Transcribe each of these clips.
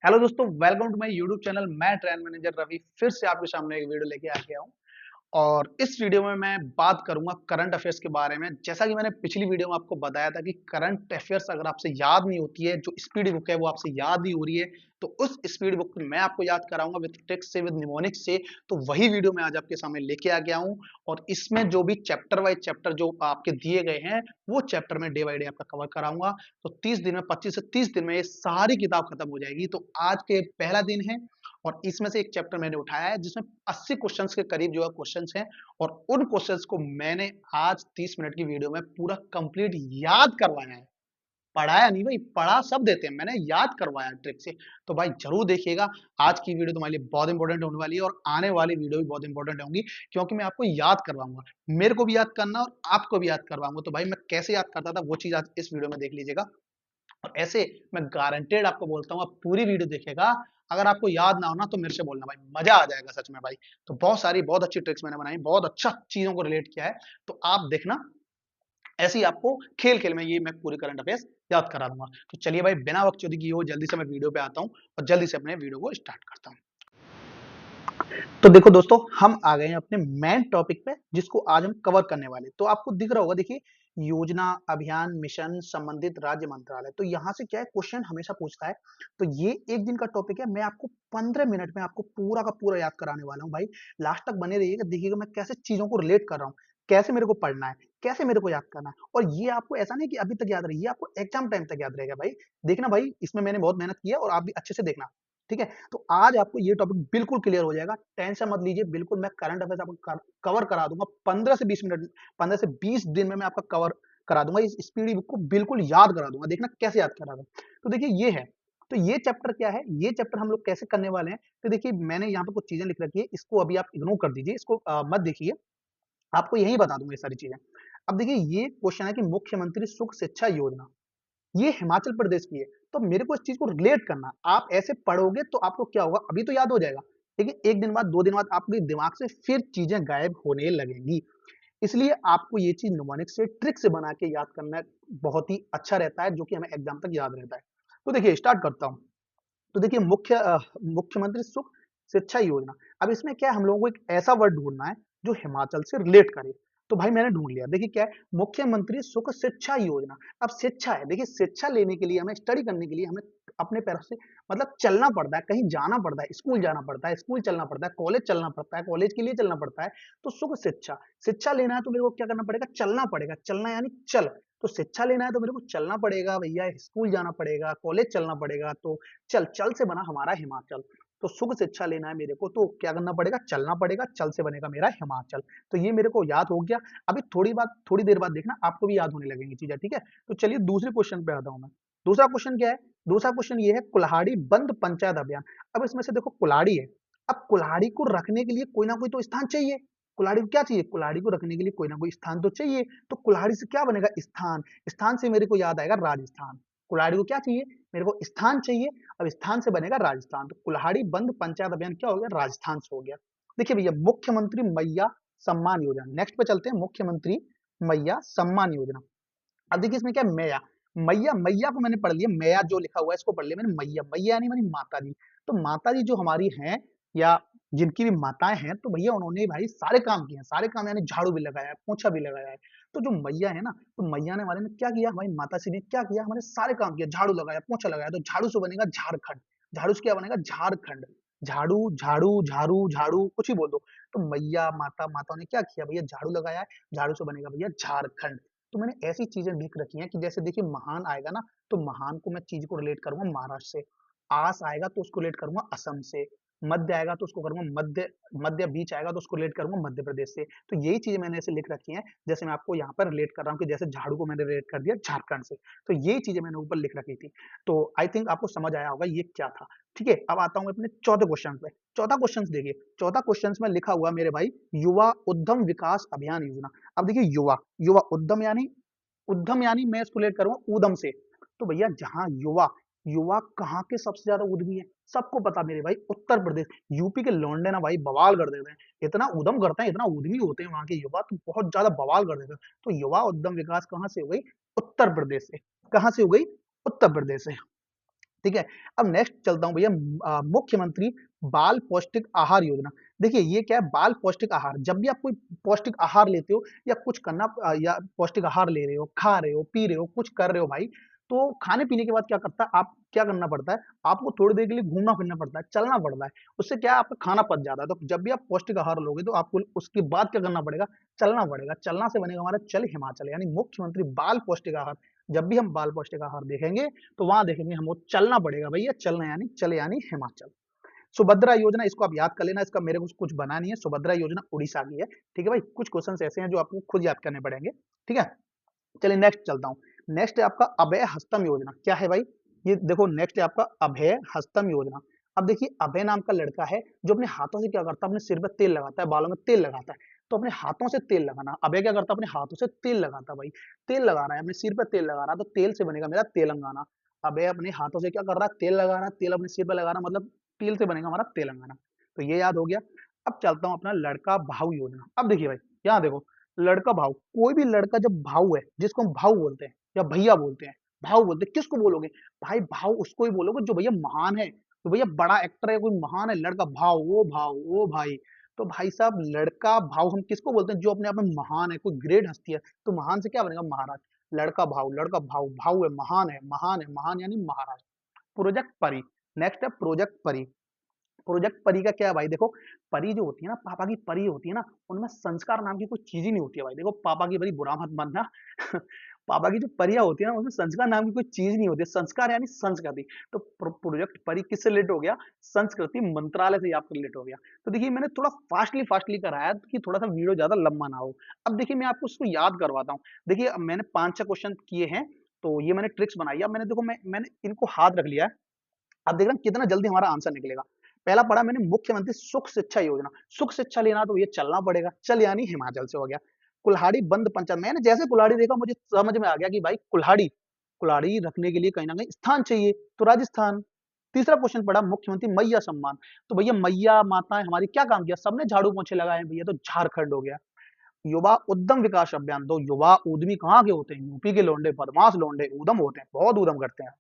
Hello दोस्तों, welcome to my YouTube channel. मैं train manager Ravi फिर से आपके सामने एक वीडियो लेके आ गया हूँ। और इस वीडियो में मैं बात करूंगा करंट अफेयर्स के बारे में। जैसा कि मैंने पिछली वीडियो में आपको बताया था कि करंट अफेयर्स अगर आपसे याद नहीं होती है, जो स्पीड बुक है वो आपसे याद नहीं हो रही है, तो उस स्पीड बुक को मैं आपको याद कराऊंगा विद ट्रिक्स से, विद निमोनिक्स से। तो वही वीडियो मैं आज आपके सामने लेके आ गया हूँ। और इसमें जो भी चैप्टर वाइज चैप्टर जो आपके दिए गए हैं, वो चैप्टर में डे बाई डे आपका कवर कराऊंगा। तो 30 दिन में, 25 से 30 दिन में ये सारी किताब खत्म हो जाएगी। तो आज के पहला दिन है और इसमें से एक चैप्टर मैंने उठाया है जिसमें 80 क्वेश्चंस के करीब जो है क्वेश्चंस हैं। और उन क्वेश्चंस को मैंने आज 30 मिनट की वीडियो में पूरा कंप्लीट याद करवाया है। पढ़ाया नहीं भाई, पढ़ा सब देते हैं, मैंने याद करवाया ट्रिक से। तो भाई जरूर देखिएगा। आज की वीडियो तुम्हारे लिए बहुत इंपॉर्टेंट होने वाली है और आने वाली वीडियो भी बहुत इंपॉर्टेंट होंगी, क्योंकि मैं आपको याद करवाऊंगा। मेरे को भी याद करना और आपको भी याद करवाऊंगा। तो भाई मैं कैसे याद करता था वो चीज आज इस वीडियो में देख लीजिएगा। और ऐसे मैं गारंटेड आपको बोलता हूँ, आप पूरी वीडियो देखेगा। अगर आपको याद ना हो ना तो मेरे से बोलना भाई, मजा आ जाएगा सच में भाई। तो बहुत अच्छी ट्रिक्स मैंने बनाई, बहुत अच्छा चीजों को रिलेट किया है। तो आप देखना, ऐसे ही आपको खेल खेल में ये मैं पूरी करंट अफेयर्स याद करा दूंगा। तो चलिए भाई, बिना वक्त चोरी किए हुए जल्दी से मैं वीडियो पे आता हूँ और जल्दी से अपने वीडियो को स्टार्ट करता हूँ। तो देखो दोस्तों, हम आ गए हैं अपने मेन टॉपिक पे जिसको आज हम कवर करने वाले। तो आपको दिख रहा होगा, देखिए, योजना, अभियान, मिशन, संबंधित राज्य मंत्रालय। तो यहाँ से क्या है, क्वेश्चन हमेशा पूछता है। तो ये एक दिन का टॉपिक है, मैं आपको 15 मिनट में आपको पूरा का पूरा याद कराने वाला हूँ भाई। लास्ट तक बने रहिएगा, देखिएगा मैं कैसे चीजों को रिलेट कर रहा हूँ, कैसे मेरे को पढ़ना है, कैसे मेरे को याद करना है। और ये आपको ऐसा नहीं कि अभी तक याद रही, ये आपको एग्जाम टाइम तक याद रहेगा भाई। देखना भाई, इसमें मैंने बहुत मेहनत की है और आप भी अच्छे से देखना। ठीक है, तो आज आपको ये टॉपिक बिल्कुल क्लियर हो जाएगा, टेंशन मत लीजिए। बिल्कुल मैं करंट अफेयर्स आपको कवर करा दूंगा 15 से 20 मिनट, 15 से 20 दिन में मैं आपका कवर करा दूंगा। इस स्पीड बुक को बिल्कुल याद करा दूंगा, देखना कैसे याद करा दूंगा। तो देखिए ये है। तो ये चैप्टर क्या है, ये चैप्टर हम लोग कैसे करने वाले हैं। तो देखिए मैंने यहाँ पे कुछ चीजें लिख रखी है, इसको अभी आप इग्नोर कर दीजिए, इसको मत देखिए। आपको यही बता दूंगा ये सारी चीजें। अब देखिए ये क्वेश्चन है कि मुख्यमंत्री सुख शिक्षा योजना, ये हिमाचल प्रदेश की है। तो मेरे को इस चीज को रिलेट करना, आप ऐसे पढ़ोगे तो आपको क्या होगा, अभी तो याद हो जाएगा, लेकिन एक दिन बाद, 2 दिन बाद आपके दिमाग से फिर चीजें गायब होने लगेंगी। इसलिए आपको ये चीज न्यूमेरिक से, ट्रिक से बना के याद करना बहुत ही अच्छा रहता है, जो कि हमें एग्जाम तक याद रहता है। तो देखिए स्टार्ट करता हूँ। तो देखिए मुख्यमंत्री सुख शिक्षा योजना। अब इसमें क्या है, हम लोगों को एक ऐसा वर्ड ढूंढना है जो हिमाचल से रिलेट करे। तो भाई मैंने ढूंढ लिया, देखिए क्या है, मुख्यमंत्री सुख शिक्षा योजना। अब शिक्षा है, देखिए शिक्षा लेने के लिए, हमें स्टडी करने के लिए हमें अपने पैरों से मतलब चलना पड़ता है, कहीं जाना पड़ता है, स्कूल जाना पड़ता है, स्कूल चलना पड़ता है, कॉलेज चलना पड़ता है, कॉलेज के लिए चलना पड़ता है। तो सुख शिक्षा, शिक्षा लेना है तो मेरे को क्या करना पड़ेगा, चलना पड़ेगा। चलना यानी चल। तो शिक्षा लेना है तो मेरे को चलना पड़ेगा भैया, स्कूल जाना पड़ेगा, कॉलेज चलना पड़ेगा। तो चल, चल से बना हमारा हिमाचल। तो सुख शिक्षा लेना है मेरे को तो क्या करना पड़ेगा, चलना पड़ेगा। चल से बनेगा मेरा हिमाचल। तो ये मेरे को याद हो गया। अभी थोड़ी देर बाद देखना आपको भी याद होने लगेंगी चीजें। ठीक है, तो चलिए दूसरे क्वेश्चन पे आता हूं मैं। दूसरा क्वेश्चन क्या है, दूसरा क्वेश्चन ये है, कुल्हाड़ी बंद पंचायत अभियान। अब इसमें से देखो कुल्हाड़ी है। अब कुल्हाड़ी को रखने के लिए कोई ना कोई तो स्थान चाहिए। कुल्हाड़ी को क्या चाहिए, कुल्हाड़ी को रखने के लिए कोई ना कोई स्थान तो चाहिए। तो कुल्हाड़ी से क्या बनेगा, स्थान। स्थान से मेरे को याद आएगा राजस्थान। कुल्हाड़ी को क्या चाहिए, मेरे को स्थान चाहिए। अब स्थान से बनेगा राजस्थान। तो कुल्हाड़ी बंद पंचायत अभियान क्या हो गया, राजस्थान से हो गया। देखिए भैया, मुख्यमंत्री मैया सम्मान योजना, नेक्स्ट पे चलते हैं। मुख्यमंत्री मैया सम्मान योजना। अब देखिए इसमें क्या है, मैया। मैया, मैया को मैंने पढ़ लिया, मैया जो लिखा हुआ है इसको पढ़ लिया मैंने। मैया, मैया यानी मेरी माता जी। तो माता जी जो हमारी हैं, या जिनकी भी माताएं हैं, तो भैया उन्होंने भाई सारे काम किए हैं। सारे काम यानी झाड़ू भी लगाया है, पोछा भी लगाया है। तो जो मैया है ना, तो मैया ने हमारे ने क्या किया, हमारी माता श्री ने क्या किया, हमारे सारे काम किया, झाड़ू लगाया, पोछा लगाया। तो झाड़ू से बनेगा झारखंड। झाड़ू से क्या बनेगा, झारखंड। झाड़ू झाड़ू झाड़ू झाड़ू कुछ ही बोल दो। तो मैया, माता, माताओं ने क्या किया भैया, झाड़ू लगाया है। झाड़ू से बनेगा भैया झारखंड। तो मैंने ऐसी चीजें लिख रखी हैं कि जैसे देखिए महान आएगा ना, तो महान को मैं चीज को रिलेट करूंगा महाराष्ट्र से। आस आएगा तो उसको रिलेट करूंगा असम से। मध्य आएगा तो उसको करूंगा मध्य, मध्य बीच आएगा तो उसको रिलेट करूंगा मध्य प्रदेश से। तो यही चीजें मैंने ऐसे लिख रखी हैं, जैसे मैं आपको यहाँ पर रिलेट कर रहा हूँ कि जैसे झाड़ू को मैंने रिलेट कर दिया झारखंड से। तो यही चीजें मैंने ऊपर लिख रखी थी। तो आई थिंक आपको समझ आया होगा ये क्या था। ठीक है, अब आता हूँ अपने चौथे क्वेश्चन पे। चौथा क्वेश्चन देखिए, चौथा क्वेश्चन में लिखा हुआ मेरे भाई, युवा उद्यम विकास अभियान योजना। अब देखिए युवा, युवा उद्यम यानी, उद्यम यानी मैं इसको रिलेट करूंगा ऊधम से। तो भैया जहां युवा, युवा कहाँ के सबसे ज्यादा उद्यमी है, सबको पता मेरे भाई, उत्तर प्रदेश। यूपी के लौंडे ना भाई बवाल कर देते हैं, इतना उद्यम करते हैं, इतना उद्यमी होते हैं वहां के युवा, तो बहुत ज्यादा बवाल कर देते हैं। तो युवा उद्यम विकास कहाँ से हो गई, उत्तर प्रदेश से। कहाँ से हो गई, उत्तर प्रदेश से। ठीक है। अब नेक्स्ट चलता हूँ भैया, मुख्यमंत्री बाल पौष्टिक आहार योजना। देखिए ये क्या है, बाल पौष्टिक आहार, जब भी आप कोई पौष्टिक आहार लेते हो या कुछ करना या पौष्टिक आहार ले रहे हो, खा रहे हो, पी रहे हो, कुछ कर रहे हो भाई, तो खाने पीने के बाद क्या करता है, आप क्या करना पड़ता है, आपको थोड़ी देर के लिए घूमना फिरना पड़ता है, चलना पड़ता है। उससे क्या है, आपका खाना पच जाता है। तो जब भी आप पौष्टिक आहार लोगे तो आपको उसके बाद क्या करना पड़ेगा, चलना पड़ेगा। चलना से बनेगा हमारा चल हिमाचल, यानी मुख्यमंत्री बाल पौष्टिक आहार। जब भी हम बाल पौष्टिक आहार देखेंगे तो वहां देखेंगे हमको चलना पड़ेगा भैया, चलना यानी चले यानी हिमाचल। सुभद्रा योजना, इसको आप याद कर लेना, इसका मेरे को कुछ बना नहीं है। सुभद्रा योजना उड़ीसा की है। ठीक है भाई, कुछ क्वेश्चन ऐसे हैं जो आपको खुद याद करने पड़ेंगे। ठीक है, चलिए नेक्स्ट चलता हूँ। नेक्स्ट है आपका अभय हस्तम योजना। क्या है भाई, ये देखो नेक्स्ट है आपका अभय हस्तम योजना। अब देखिए अभय नाम का लड़का है जो अपने हाथों से क्या करता है, अपने सिर पे तेल लगाता है, बालों में तेल लगाता है। तो अपने हाथों से तेल लगाना, अभय क्या करता है, अपने हाथों से तेल लगाता है भाई। तेल लगा रहा है, अपने सिर पे तेल लगा रहा है, तो तेल से बनेगा मेरा तेलंगाना। अभय अपने हाथों से क्या कर रहा है, तेल लगा रहा है, तेल अपने सिर पे लगा रहा है, मतलब तेल से बनेगा हमारा तेलंगाना। तो ये याद हो गया। अब चलता हूँ अपना लड़का भाऊ योजना। अब देखिए भाई, यहाँ देखो, लड़का भाऊ, कोई भी लड़का जब भाऊ है, जिसको हम भाऊ बोलते हैं या भैया बोलते हैं, भाऊ बोलते हैं, किसको बोलोगे भाई, भाऊ उसको ही बोलोगे जो भैया महान है, तो भैया बड़ा एक्टर है, कोई महान है, लड़का भाऊ ओ भाई। तो भाई साहब लड़का भाऊ हम किसको बोलते हैं, जो अपने आप में महान है, कोई ग्रेट हस्ती है। तो महान से क्या बनेगा, महाराज। लड़का भाऊ, लड़का भाऊ, भाऊ है, महान है, महान है, महान यानी महाराज। प्रोजेक्ट परी, नेक्स्ट है प्रोजेक्ट परी। प्रोजेक्ट परी का क्या है भाई, देखो परी जो होती है ना, पापा की परी होती है ना, उनमें संस्कार नाम की कोई चीज ही नहीं होती है भाई। देखो पापा की परी बुरा मत मानना पापा की जो परियां होती है ना, उसमें संस्कार नाम की कोई चीज नहीं होती है। संस्कार यानी संस्कृति। तो प्रोजेक्ट परी किससे रिलेट हो गया, संस्कृति मंत्रालय से आपको रिलेट हो गया। तो देखिए मैंने थोड़ा फास्टली फास्टली कराया कि थोड़ा सा वीडियो ज्यादा लंबा ना हो। अब देखिए मैं आपको उसको याद करवाता हूँ। देखिए अब मैंने 5-6 क्वेश्चन किए हैं, तो ये मैंने ट्रिक्स बनाई है। अब मैंने देखो मैंने इनको हाथ रख लिया है। अब देख रहे हैं कितना जल्दी हमारा आंसर निकलेगा। पहला पढ़ा मैंने मुख्यमंत्री सुख शिक्षा योजना। सुख शिक्षा लेना तो ये चलना पड़ेगा, चल यानी हिमाचल से हो गया। कुल्हाड़ी बंद पंचायत, मैंने जैसे कुल्हाड़ी देखा मुझे समझ में आ गया कि भाई कुल्हाड़ी, कुल्हाड़ी रखने के लिए कहीं ना कहीं स्थान चाहिए, तो राजस्थान। तीसरा क्वेश्चन पढ़ा मुख्यमंत्री मैया सम्मान। तो भैया मैया माताएं हमारी क्या काम किया, सबने झाड़ू पोछे लगाए हैं भैया, तो झारखंड हो गया। युवा उद्यम विकास अभियान, तो युवा उद्यमी कहाँ के होते हैं, यूपी के लौंडे, बदमाश लौंडे उद्यम होते हैं, बहुत उद्यम करते हैं।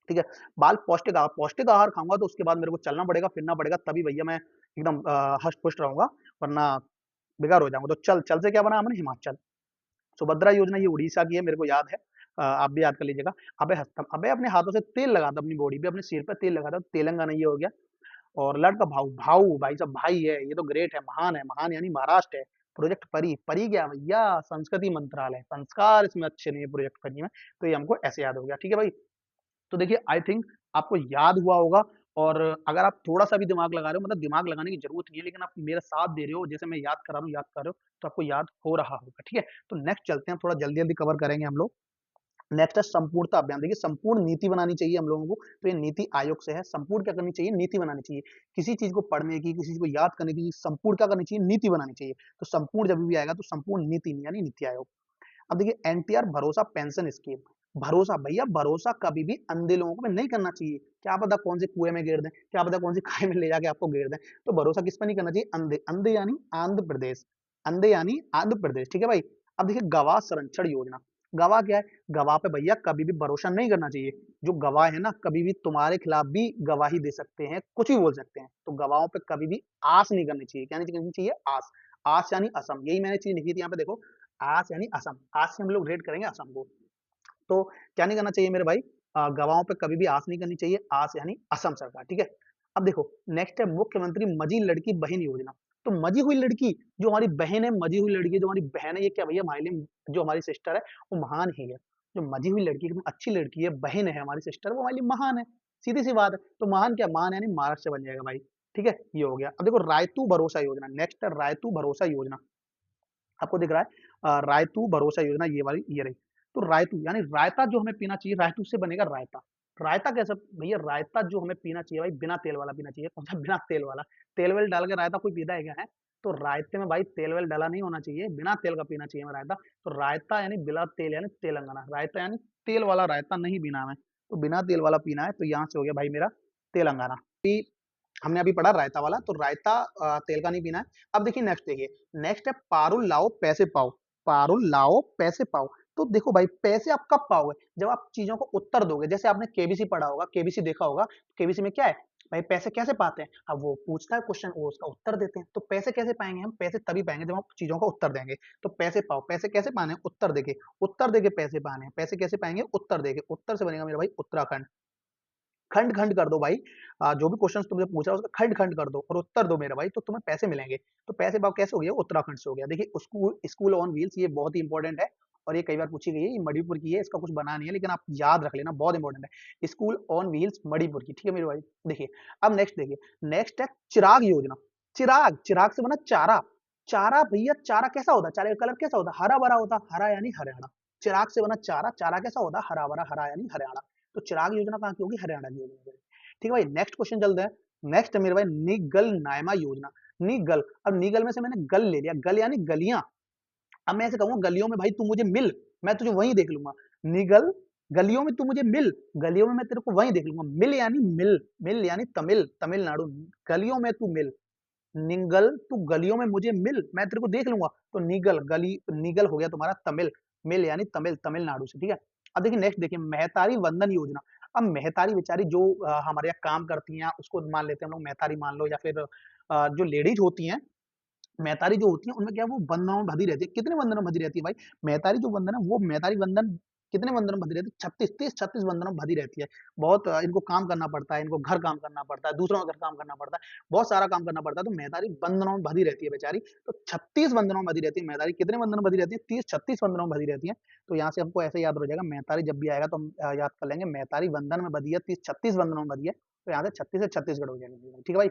ठीक है। बाल पौष्टिक आहार, पौष्टिक आहार खाऊंगा तो उसके बाद मेरे को चलना पड़ेगा, फिरना पड़ेगा, तभी भैया मैं एकदम हष्ट पुष्ट रहूंगा, वरना बेकार हो जाऊंगा। तो चल चल से क्या बना हमने, हिमाचल। सुभद्रा योजना ये उड़ीसा की है, मेरे को याद है। आप भी याद कर लीजिएगा। अबे हस्तम, अबे अपने हाथों से तेल लगाता, अपनी बॉडी पे, अपने सिर पे तेल लगाता, तो तेलंगाना ये हो गया। और लड़का भाऊ, भाऊ भाई साहब भाई है, ये तो ग्रेट है, महान है, महान यानी महाराष्ट्र है। प्रोजेक्ट परी, परी क्या भैया, संस्कृति मंत्रालय, संस्कार इसमें अच्छे नहीं है प्रोजेक्ट परी में। तो ये हमको ऐसे याद हो गया। ठीक है भाई। तो देखिए आई थिंक आपको याद हुआ होगा। और अगर आप थोड़ा सा भी दिमाग लगा रहे हो, मतलब दिमाग लगाने की जरूरत नहीं है, लेकिन आप मेरा साथ दे रहे हो, जैसे मैं याद करा रहा हूँ, याद कर रहे हो, तो आपको याद हो रहा होगा। ठीक है। तो नेक्स्ट चलते हैं, थोड़ा जल्दी जल्दी कवर करेंगे हम लोग। नेक्स्ट है संपूर्णता अभियान। देखिए संपूर्ण नीति बनानी चाहिए हम लोगों को, तो ये नीति आयोग से है। संपूर्ण क्या करनी चाहिए, नीति बनानी चाहिए। किसी चीज को पढ़ने की, किसी चीज को याद करने की, संपूर्ण क्या करनी चाहिए, नीति बनानी चाहिए। तो संपूर्ण जब भी आएगा तो संपूर्ण नीति यानी नीति आयोग। अब देखिए एनटीआर भरोसा पेंशन स्कीम। भरोसा भैया, भरोसा कभी भी अंधे लोगों पे नहीं करना चाहिए। क्या पता कौन से कुएं में गिर दें, क्या पता कौन सी खाई में ले जाके आपको गिर दें। तो भरोसा किस पर नहीं करना चाहिए, अंधे। अंधे यानी आंध्र प्रदेश, अंधे यानी आंध्र प्रदेश। ठीक है भाई। अब देखिए गवाह संरक्षण योजना। गवाह क्या है, गवाह पे भैया कभी भी भरोसा नहीं करना चाहिए। जो गवाह है ना, कभी भी तुम्हारे खिलाफ भी गवाही दे सकते हैं, कुछ भी बोल सकते हैं। तो गवाहों पे कभी भी आस नहीं करनी चाहिए। क्या नहीं करनी चाहिए, आस। आस यानी असम, यही मैंने चीज लिखी थी यहाँ पे देखो। आस यानी असम, आज से हम लोग रेड करेंगे असम को। तो क्या नहीं करना चाहिए मेरे भाई, गवाहों पे कभी भी आस नहीं करनी चाहिए। आस यानी असम सरकार। ठीक है। अब देखो नेक्स्ट है मुख्यमंत्री मजी लड़की बहन योजना। तो मजी हुई लड़की, जो हमारी बहन है, मजी हुई लड़की जो हमारी बहन है, ये क्या भैया हमारे लिए, जो हमारी सिस्टर है वो महान ही है। जो मजी हुई लड़की एकदम अच्छी लड़की है, बहन है हमारी सिस्टर, वो हमारे लिए महान है। सीधी सी बात है। तो महान क्या, महान यानी महाराष्ट्र बन जाएगा भाई। ठीक है, ये हो गया। अब देखो रायतू भरोसा योजना, नेक्स्ट है रायतू भरोसा योजना। आपको दिख रहा है रायतू भरोसा योजना, ये वाली ये रही। तो रायतू यानी रायता जो हमें पीना चाहिए, रायतू से बनेगा रायता। रायता कैसे भैया, रायता जो हमें पीना चाहिए भाई, बिना तेल वाला पीना चाहिए। कौन सा बिना तेल वाला, तेल वेल डाल के रायता कोई पीता है क्या है। तो रायते में भाई तेल वेल डाला नहीं होना चाहिए, बिना तेल का पीना चाहिए हमें रायता। तो रायता यानी बिना तेल यानी तेलंगाना। रायता यानी तेल वाला रायता नहीं पीना हमें, तो बिना तेल वाला पीना है। तो यहाँ से हो गया भाई मेरा तेलंगाना। हमने अभी पढ़ा रायता वाला, तो रायता तेल का नहीं पीना है। अब देखिए नेक्स्ट, देखिए नेक्स्ट है पारुल लाओ पैसे पाओ। पारुल लाओ पैसे पाओ। तो देखो भाई पैसे आप कब पाओगे? जब आप चीज़ों को उत्तर दोगे। जैसे आपने केबीसी पढ़ा होगा, केबीसी देखा होगा, केबीसी में क्या है? भाई पैसे कैसे पाते हैं? अब वो पूछता है क्वेश्चन, वो उसका उत्तर देते हैं। तो पैसे कैसे पाएँगे हम? पैसे तभी पाएँगे जब हम चीज़ों का उत्तर देंगे। तो पैसे पाओ, पैसे कैसे पाने हैं? उत्तर देके। उत्तर देके पैसे पाने हैं। पैसे कैसे पाएँगे? उत्तर देके। उत्तर से बनेगा मेरा भाई उत्तराखंड। खंड-खंड कर दो भाई। जो भी क्वेश्चन्स तुमसे पूछा उसका खंड-खंड कर दो और उत्तर दो मेरे भाई, तो तुम्हें पैसे मिलेंगे। तो पैसे पाओ कैसे हो गया? उत्तराखंड से हो गया। देखिए स्कूल स्कूल ऑन व्हील्स ये बहुत ही इंपॉर्टेंट है और ये कई बार पूछी गई है। ये मणिपुर की है, इसका कुछ बना नहीं है लेकिन आप याद रख लेना, बहुत इंपॉर्टेंट है। स्कूल ऑन व्हील्स मणिपुर की, ठीक है मेरे भाई? देखिए, अब नेक्स्ट देखिए, नेक्स्ट है चिराग योजना। चिराग, चिराग से बना चारा। चारा भैया, चारा कैसा होता है? चारे का कलर कैसा होता है? हरा-भरा होता है, हरा यानी हरियाणा। चिराग से बना चारा, चारा कैसा होता है? हरा-भरा, हरा यानी हरियाणा। तो चिराग योजना कहाँ की होगी? हरियाणा की होगी। ठीक है भाई, नेक्स्ट क्वेश्चन चलते हैं। नेक्स्ट है मेरे भाई निगल नायमा योजना। निगल, अब निगल में से मैंने गल ले लिया, गल यानी गलियां। अब मैं ऐसे कहूंगा गलियों में भाई तू मुझे मिल, मैं तुझे वहीं देख लूंगा। निगल, गलियों में तू मुझे मिल, गलियों में मैं तेरे को वहीं देख लूंगा। मिल यानी मिल, मिल यानी तमिल, तमिलनाडु। गलियों में तू मिल, निगल, तू गलियों में मुझे मिल, मैं तेरे को देख लूंगा। तो निगल, गली, निगल हो गया तुम्हारा तमिल, मिल यानी तमिल, तमिलनाडु से, ठीक है। अब देखिए नेक्स्ट देखिए महतारी वंदन योजना। अब महतारी बेचारी जो हमारे यहाँ काम करती हैं, उसको मान लेते हैं हम लोग महतारी मान लो, या फिर जो लेडीज होती हैं, महतारी जो होती है उनमें क्या है वो वंदनों में बंधी रहती है। कितने वंदनों में बंधी रहती है भाई? महतारी जो वंदन है वो महतारी वंदन कितने वंदनों में बंधी रहती है? 36, 30-36 वंदनों में बंधी रहती है। बहुत इनको काम करना पड़ता है, इनको घर काम करना पड़ता है, दूसरों का घर काम करना पड़ता है, बहुत सारा काम करना पड़ता है। तो महतारी वंदनों में बंधी रहती है बेचारी। तो 36 वंदनों में बंधी रहती है महतारी। कितने वंदनों में बंधी रहती है? 30-36 वंदनों में बंधी रहती है। तो यहाँ से हमको ऐसे याद हो जाएगा, महतारी जब भी आएगा तो हम याद कर लेंगे महतारी वंदन में बंधी है, 30-36 वंदनों में बंधी है। तो यहाँ से 36 से छत्तीसगढ़ हो जाएगा, ठीक है भाई।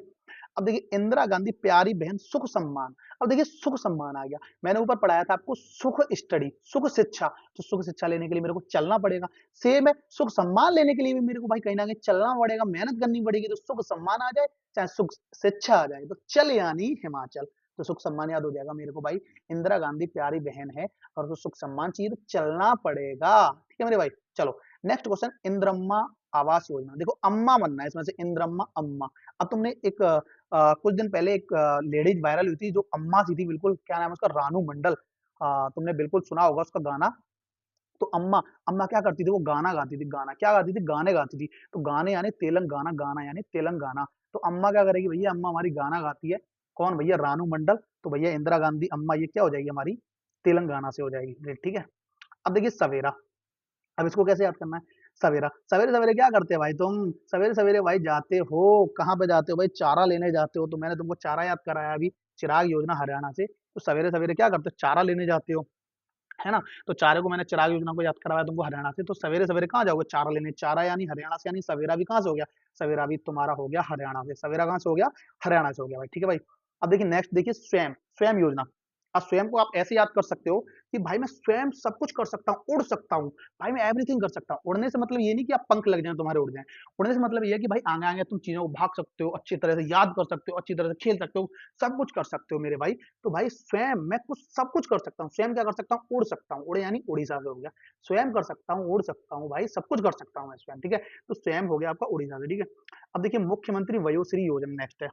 अब देखिए इंदिरा गांधी प्यारी बहन सुख सम्मान। अब देखिए सुख सम्मान आ गया। मैंने ऊपर पढ़ाया था आपको सुख स्टडी, सुख शिक्षा। तो सुख शिक्षा लेने के लिए मेरे को चलना पड़ेगा। सेम है, सुख सम्मान लेने के लिए भी मेरे को भाई कहीं ना कहीं चलना पड़ेगा, मेहनत करनी पड़ेगी। तो सुख सम्मान आ जाए चाहे सुख शिक्षा आ जाए, तो चल यानी हिमाचल। तो सुख सम्मान याद हो जाएगा मेरे को भाई। इंदिरा गांधी प्यारी बहन है और तो सुख सम्मान चाहिए तो चलना पड़ेगा, ठीक है मेरे भाई। चलो नेक्स्ट क्वेश्चन, इंद्रम्मा आवास योजना। देखो अम्मा बनना है इसमें से, इंद्रम्मा अम्मा। अब तुमने एक कुछ दिन पहले एक लेडीज वायरल हुई थी जो अम्मा सी थी बिल्कुल, क्या नाम है उसका, रानू मंडल। तुमने बिल्कुल सुना होगा उसका गाना। तो अम्मा, अम्मा क्या करती थी? वो गाना गाती थी। गाना क्या गाती थी? गाने गाती थी। तो गाने यानी तेलंगाना, गाना यानी तेलंगाना। तो अम्मा क्या करेगी भैया? अम्मा हमारी गाना गाती है। कौन भैया? रानू मंडल। तो भैया इंदिरा गांधी अम्मा ये क्या हो जाएगी हमारी? तेलंगाना से हो जाएगी, ठीक है। अब देखिए सवेरा, अब इसको कैसे याद करना है? सवेरा, सवेरे-सवेरे क्या करते हो भाई तुम? सवेरे-सवेरे भाई जाते हो, कहाँ पे जाते हो भाई? चारा लेने जाते हो। तो मैंने तुमको चारा याद कराया अभी, चिराग योजना हरियाणा से। तो सवेरे-सवेरे क्या करते हो? चारा लेने जाते हो, है ना? तो चारे को मैंने चिराग योजना को याद करवाया तुमको हरियाणा से। तो सवेरे-सवेरे कहाँ जाओगे? चारा लेने। चारा यानी हरियाणा से, यानी सवेरा भी कहाँ से हो गया? सवेरा भी तुम्हारा हो गया हरियाणा से। सवेरा कहाँ से हो गया? हरियाणा से हो गया भाई, ठीक है भाई। अब देखिए नेक्स्ट देखिए स्वयं, स्वयं योजना। अब स्वयं को आप ऐसे याद कर सकते हो कि भाई मैं स्वयं सब कुछ कर सकता हूँ, उड़ सकता हूँ। भाई मैं एवरीथिंग कर सकता हूँ। उड़ने से मतलब ये नहीं कि आप पंख लग जाएँ तुम्हारे उड़ जाएँ। उड़ने से मतलब ये है कि भाई आगे-आगे तुम चीज़ों को भाग सकते हो, अच्छी तरह से याद कर सकते हो, अच्छी तरह से खेल सकते हो, सब कुछ कर सकते हो मेरे भाई। तो भाई स्वयं मैं कुछ सब कुछ कर सकता हूँ। स्वयं क्या कर सकता हूँ? उड़ सकता हूँ। उड़ यानी उड़ीसा से हो गया। स्वयं कर सकता हूँ, उड़ सकता हूँ भाई, सब कुछ कर सकता हूँ मैं स्वयं, ठीक है। तो स्वयं हो गया आपका उड़ीसा से, ठीक है। अब देखिए मुख्यमंत्री वयोश्री योजना नेक्स्ट है।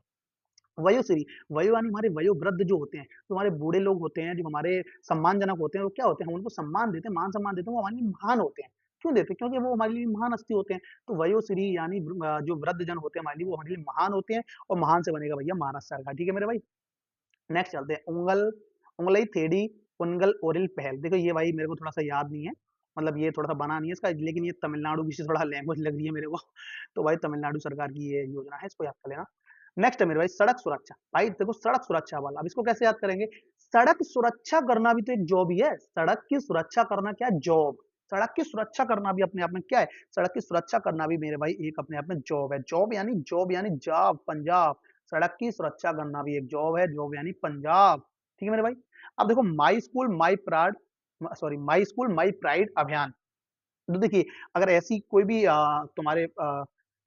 वयोश्री, वयो यानी हमारे वयोवृद्ध जो होते हैं, तो हमारे बूढ़े लोग होते हैं, जो हमारे सम्मानजनक होते हैं, वो क्या होते हैं? हम उनको सम्मान देते हैं, मान-सम्मान देते हैं, वो हमारे लिए महान होते हैं। क्यों देते हैं? क्योंकि वो हमारे लिए महान हस्ती होते हैं। तो वयोश्री यानी जो वृद्धजन होते हैं हमारे लिए, वो हमारे लिए महान होते हैं और महान से बनेगा भैया महाराष्ट्र सरकार, ठीक है मेरे भाई। नेक्स्ट चलते हैं उंगल, उंगलई थेड़ी उनगल ओरिल पहल। देखो ये भाई मेरे को थोड़ा सा याद नहीं है, मतलब ये थोड़ा सा बना नहीं है इसका, लेकिन ये तमिलनाडु की से थोड़ा लैंग्वेज लग रही है मेरे को। तो भाई तमिलनाडु सरकार की ये योजना है, इसको याद कर लेना। नेक्स्ट है मेरे भाई सड़क सुरक्षा। भाई देखो सड़क सुरक्षा वाला, अब इसको कैसे याद करेंगे? सड़क सुरक्षा करना भी तो एक जॉब ही है। सड़क की सुरक्षा करना क्या है? जॉब। सड़क की सुरक्षा करना भी अपने आप में क्या है? सड़क की सुरक्षा करना भी मेरे भाई एक अपने आप में जॉब है। जॉब यानी जॉब, पंजाब। सड़क की सुरक्षा करना भी एक जॉब है, जॉब यानी पंजाब, ठीक है मेरे भाई। अब देखो my school my pride, sorry my school my pride अभियान। तो देखिए अगर ऐसी कोई भी तुम्हारे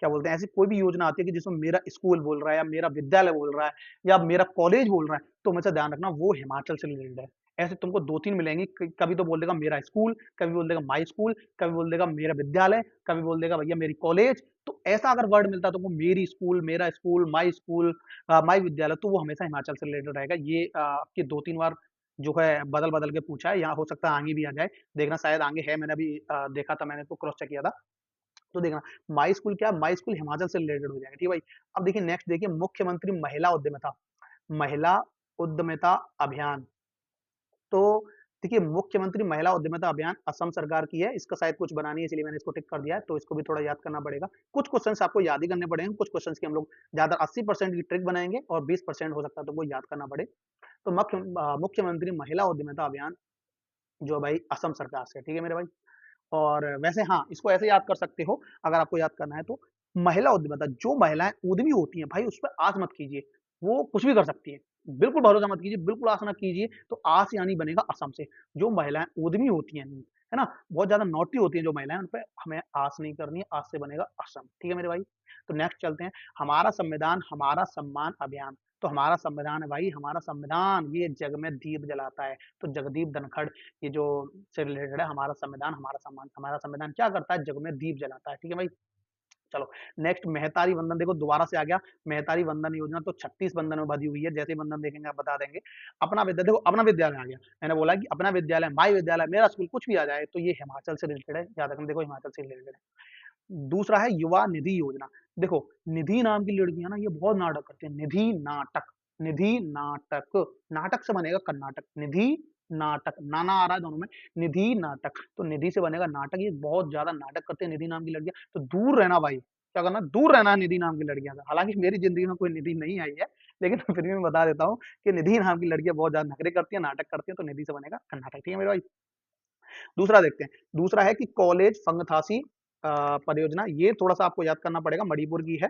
क्या बोलते हैं, ऐसी कोई भी योजना आती है कि जिसमें मेरा स्कूल बोल रहा है या मेरा विद्यालय बोल रहा है या मेरा कॉलेज बोल रहा है, तो हमेशा ध्यान रखना वो हिमाचल से रिलेटेड है। ऐसे तुमको 2-3 मिलेंगी, कभी तो बोल देगा मेरा स्कूल, कभी बोल देगा माई स्कूल, कभी बोल देगा मेरा विद्यालय, कभी बोल देगा भैया मेरी कॉलेज। तो ऐसा अगर वर्ड मिलता है तुमको, मेरी स्कूल, मेरा स्कूल, माई विद्यालय, तो वो हमेशा हिमाचल से रिलेटेड रहेगा। ये आपके 2-3 बार जो है बदल-बदल के पूछा है, यहाँ हो सकता है आगे भी आ जाए। देखना शायद आगे है, मैंने अभी देखा था, मैंने इसको क्रॉस चेक किया था। तो देखना माई स्कूल क्या, माई स्कूल हिमाचल से रिलेटेड हो जाएगा, ठीक है भाई। अब देखिए नेक्स्ट देखिए मुख्यमंत्री महिला उद्यमिता अभियान। तो देखिए मुख्यमंत्री महिला उद्यमिता अभियान असम सरकार की है, इसका शायद कुछ बना नहीं है इसलिए मैंने इसको टिक कर दिया है, तो इसको भी थोड़ा याद करना पड़ेगा। कुछ क्वेश्चंस आपको याद ही करने पड़ेंगे, कुछ क्वेश्चंस की हम लोग ज्यादा 80% की ट्रिक बनाएंगे और 20% हो सकता है तुमको याद करना पड़े। तो मुख्यमंत्री महिला उद्यमिता अभियान जो भाई असम सरकार से, ठीक है मेरे भाई। और वैसे हाँ, इसको ऐसे याद कर सकते हो अगर आपको याद करना है तो, महिला उद्यमिता, जो महिलाएं उद्यमी होती हैं भाई उस पर आस मत कीजिए, वो कुछ भी कर सकती है। बिल्कुल भरोसा मत कीजिए, बिल्कुल आस मत कीजिए, तो आस यानी बनेगा असम से। जो महिलाएं उद्यमी होती हैं, है ना, बहुत ज्यादा नॉटी होती हैं जो महिलाएं, उन पर हमें आस नहीं करनी है, आस से बनेगा असम, ठीक है मेरे भाई। तो नेक्स्ट चलते हैं, हमारा संविधान हमारा सम्मान अभियान। तो हमारा संविधान है भाई, हमारा संविधान ये जग में दीप जलाता है। तो जगदीप धनखड़ ये जो से रिलेटेड है, हमारा संविधान हमारा सम्मान। हमारा संविधान क्या करता है, जग में दीप जलाता है, ठीक है भाई। चलो नेक्स्ट मेहतारी वंदन, देखो दोबारा से आ गया मेहतारी वंदन योजना, तो 36 बंधन में बधी हुई है, जैसे वंदन देखेंगे आप बता देंगे। अपना विद्यालय, देखो अपना विद्यालय आ गया, मैंने बोला कि अपना विद्यालय, माई विद्यालय, मेरा स्कूल, कुछ भी आ जाए तो ये हिमाचल से रिलेटेड है, याद रखना, देखो हिमाचल से रिलेटेड है। दूसरा है युवा निधि योजना। देखो निधि नाम की लड़कियां ना, ये बहुत नाटक करती है, निधि नाटक, निधि नाटक, नाटक से बनेगा कर्नाटक, निधि नाटक, नाना आ रहा है दोनों में, निधि नाटक, तो निधि से बनेगा नाटक। ये बहुत ज्यादा नाटक करते हैं निधि नाम की लड़कियां, तो दूर रहना भाई, क्या करना, दूर रहना है निधि नाम की लड़कियां से। हालांकि मेरी जिंदगी में कोई निधि नहीं आई है, लेकिन फिर भी मैं बता देता हूँ कि निधि नाम की लड़कियां बहुत ज्यादा नखरे करती है, नाटक करती है, तो निधि से बनेगा कर्नाटक, ठीक है मेरे भाई। दूसरा देखते हैं, दूसरा है कि कॉलेज फंगथासी परियोजना, ये थोड़ा सा आपको याद करना पड़ेगा, मणिपुर की है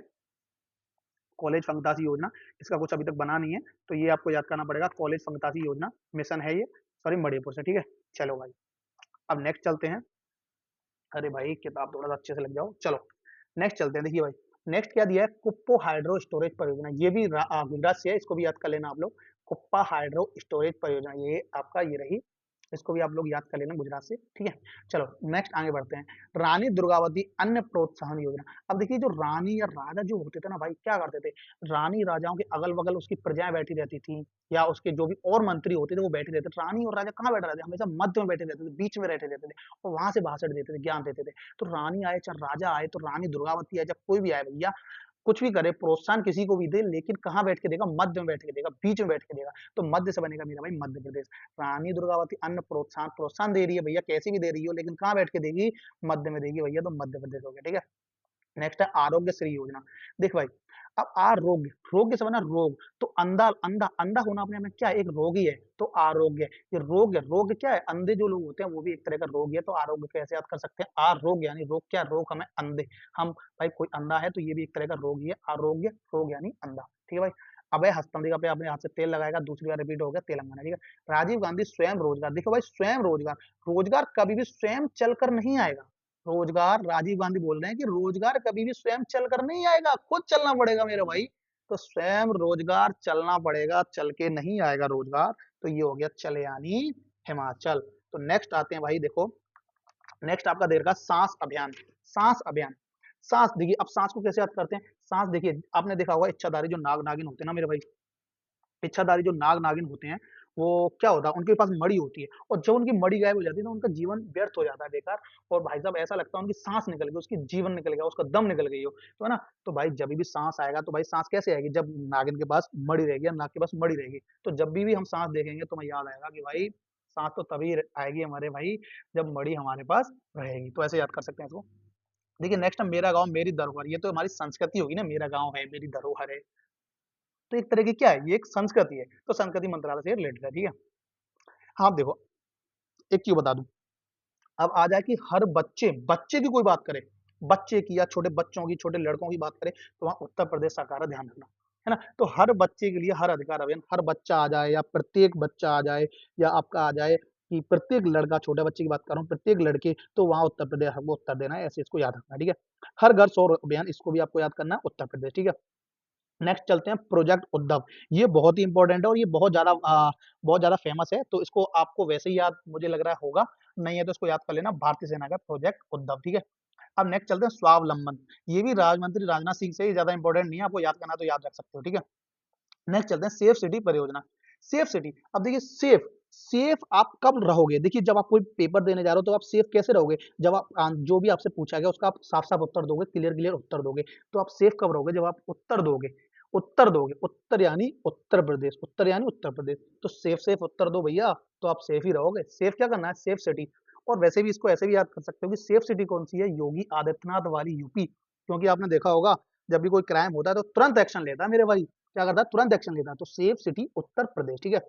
कॉलेज फंगतासी योजना, इसका कुछ अभी तक बना नहीं है, तो ये आपको याद करना पड़ेगा, कॉलेज फंगतासी योजना मिशन है ये, सॉरी मणिपुर से, ठीक है। चलो भाई अब नेक्स्ट चलते हैं, अरे भाई किताब थोड़ा सा अच्छे से लग जाओ, चलो नेक्स्ट चलते हैं। देखिए भाई नेक्स्ट क्या दिया है, कुप्पो हाइड्रो स्टोरेज परियोजना, ये भी गुजरात से है, इसको भी याद कर लेना आप लोग। कुप्पा हाइड्रो स्टोरेज परियोजना, ये आपका ये रही, इसको भी आप लोग याद कर लेना, गुजरात से, ठीक है। चलो नेक्स्ट आगे बढ़ते हैं, रानी दुर्गावती अन्न प्रोत्साहन योजना। अब देखिए जो रानी या राजा जो होते थे ना भाई, क्या करते थे, रानी राजाओं के अगल बगल उसकी प्रजाएं बैठी रहती थी, या उसके जो भी और मंत्री होते थे वो बैठे रहते थे। रानी और राजा कहाँ बैठे रहते, हमेशा मध्य में बैठे रहते थे, बीच में रहते रहते थे, और वहां से भाषण देते थे, ज्ञान देते थे। तो रानी आए चाहे राजा आए, तो रानी दुर्गावती आए, जब कोई भी आए भैया, कुछ भी करे, प्रोत्साहन किसी को भी दे, लेकिन कहाँ बैठ के देगा, मध्य में बैठ के देगा, बीच में बैठ के देगा, तो मध्य से बनेगा मेरा भाई मध्य प्रदेश। रानी दुर्गावती अन्न प्रोत्साहन, प्रोत्साहन दे रही है भैया, कैसे भी दे रही हो, लेकिन कहाँ बैठ के देगी, मध्य में देगी भैया, तो मध्य प्रदेश हो गया, ठीक है। नेक्स्ट है आरोग्य श्री योजना। देख भाई अब आरोग्य, रोग्य से बना रोग, तो अंधा, अंधा अंधा होना अपने में क्या है, एक रोग ही है, तो आरोग्य, ये रोग है, रोग क्या है, अंधे जो लोग होते हैं वो भी एक तरह का रोग है, तो आरोग्य कैसे याद कर सकते हैं, आरोग्य यानी रोग, क्या रोग, हमें अंधे, हम भाई कोई अंधा है तो ये भी एक तरह का रोग ही है, आरोग्य रोग यानी अंधा, ठीक है भाई। अब हस्तंतिका पे अपने हाथ से तेल लगाएगा, दूसरी बार रिपीट हो गया तेलंगाना, ठीक है। राजीव गांधी स्वयं रोजगार, देखो भाई स्वयं रोजगार, रोजगार कभी भी स्वयं चलकर नहीं आएगा, रोजगार, राजीव गांधी बोल रहे हैं कि रोजगार कभी भी स्वयं चलकर नहीं आएगा, खुद चलना पड़ेगा मेरे भाई, तो स्वयं रोजगार चलना पड़ेगा, चल के नहीं आएगा रोजगार, तो ये हो गया चलयानी हिमाचल। तो नेक्स्ट आते हैं भाई, देखो नेक्स्ट आपका देर का सांस अभियान, सांस अभियान, सांस देखिए, अब सांस को कैसे याद करते हैं, सांस देखिए आपने देखा होगा इच्छाधारी जो नाग नागिन होते हैं ना मेरे भाई, इच्छाधारी जो नाग नागिन होते हैं, वो क्या होता है, उनके पास मड़ी होती है, और जब उनकी मड़ी गायब हो जाती है ना, उनका जीवन व्यर्थ हो जाता है, बेकार, और भाई साहब ऐसा लगता है उनकी सांस निकल गई, उसकी जीवन निकल गया, उसका दम निकल गई हो, तो है ना। तो भाई जब भी सांस आएगा, तो भाई सांस कैसे आएगी, जब नागिन के पास मड़ी रहेगी या नाग के पास मड़ी रहेगी, तो जब भी हम सांस देखेंगे तो हमें याद आएगा कि भाई सांस तो तभी आएगी हमारे भाई, जब मड़ी हमारे पास रहेगी, तो ऐसे याद कर सकते हैं इसको। देखिए नेक्स्ट है मेरा गांव मेरी धरोहर, ये तो हमारी संस्कृति होगी ना, मेरा गांव है मेरी धरोहर है, तो एक तरह की क्या है, ये एक संस्कृति है, तो संस्कृति मंत्रालय से रिलेटेड है, ठीक है। हाँ आप देखो एक चीज बता दूं, अब आ जाए कि हर बच्चे, बच्चे की कोई बात करे, बच्चे की या छोटे बच्चों की, छोटे लड़कों की बात करे, तो वहां उत्तर प्रदेश सरकार है, ध्यान रखना, है ना। तो हर बच्चे के लिए हर अधिकार अभियान, हर बच्चा आ जाए या प्रत्येक बच्चा आ जाए, या आपका आ जाए कि प्रत्येक लड़का, छोटे बच्चे की बात कर रहा हूँ, प्रत्येक लड़के, तो वहां उत्तर प्रदेश हमको उत्तर देना है, ऐसे इसको याद रखना है, ठीक है। हर घर सौर अभियान, इसको भी आपको याद करना है, उत्तर प्रदेश, ठीक है। नेक्स्ट चलते हैं प्रोजेक्ट उद्धव, ये बहुत ही इंपॉर्टेंट है, और ये बहुत ज्यादा फेमस है, तो इसको आपको वैसे ही याद मुझे लग रहा है होगा, नहीं है तो इसको याद कर लेना, भारतीय सेना का प्रोजेक्ट उद्धव, ठीक है। अब नेक्स्ट चलते हैं स्वावलंबन, ये भी राजमंत्री राजनाथ सिंह से ही ज्यादा इंपॉर्टेंट नहीं है, आपको याद करना है तो याद रख सकते हो, ठीक है। नेक्स्ट चलते हैं सेफ सिटी परियोजना, सेफ सिटी, अब देखिए सेफ, सेफ आप कब रहोगे? देखिए, जब आप कोई पेपर देने जा रहे हो तो आप सेफ कैसे रहोगे? जब आप जो भी आपसे पूछा गया उसका आप साफ-साफ उत्तर दोगे, क्लियर-क्लियर उत्तर दोगे। तो आप सेफ कब रहोगे? जब आप उत्तर दोगे। उत्तर दोगे, उत्तर यानी उत्तर प्रदेश, उत्तर यानी उत्तर प्रदेश। तो सेफ-सेफ उत्तर दो भैया, तो आप सेफ ही रहोगे। सेफ क्या करना है? Safe city. और वैसे भी इसको ऐसे भी याद कर सकते हो कि सेफ सिटी कौन-सी है? योगी आदित्यनाथ वाली यूपी। क्योंकि आपने देखा होगा, जब भी कोई क्राइम होता है तो तुरंत एक्शन लेता है मेरे भाई। क्या करता है? तुरंत एक्शन लेता है। तो सेफ सिटी उत्तर प्रदेश, ठीक है?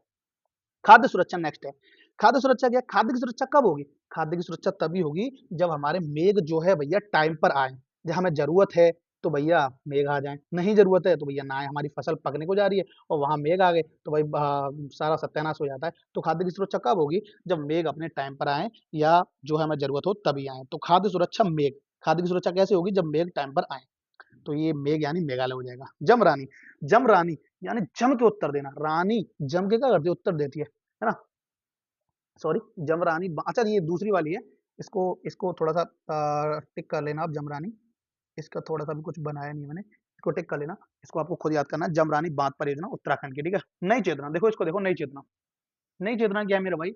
खाद्य सुरक्षा नेक्स्ट है। खाद्य सुरक्षा क्या है? खाद्य की सुरक्षा कब होगी? खाद्य की सुरक्षा तभी होगी जब हमारे मेघ जो है भैया टाइम पर आए। जब हमें जरूरत है तो भैया मेघ आ जाए, नहीं जरूरत है तो भैया ना आए। हमारी फसल पकने को जा रही है और वहां मेघ आ गए तो भाई सारा सत्यानाश हो जाता है। तो खाद्य की सुरक्षा कब होगी? जब मेघ अपने टाइम पर आए या जो हमें जरूरत हो तभी आए। तो खाद्य सुरक्षा मेघ। खाद्य की सुरक्षा कैसे होगी? जब मेघ टाइम पर आए। तो ये मेघ यानी मेघालय हो जाएगा। जम रानी। जम रानी यानी जम के उत्तर देना। रानी जम के क्या करती है? उत्तर देती है ना? सॉरी, जमरानी अच्छा ये दूसरी वाली है। इसको इसको थोड़ा सा टिक कर लेना आप। जमरानी, इसका थोड़ा सा भी कुछ बनाया नहीं मैंने, इसको टिक कर लेना। इसको आपको खुद याद करना है। जमरानी बांध परियोजना उत्तराखंड की, ठीक है? नई चेतना, देखो इसको, देखो नई चेतना। नई चेतना क्या है मेरे भाई?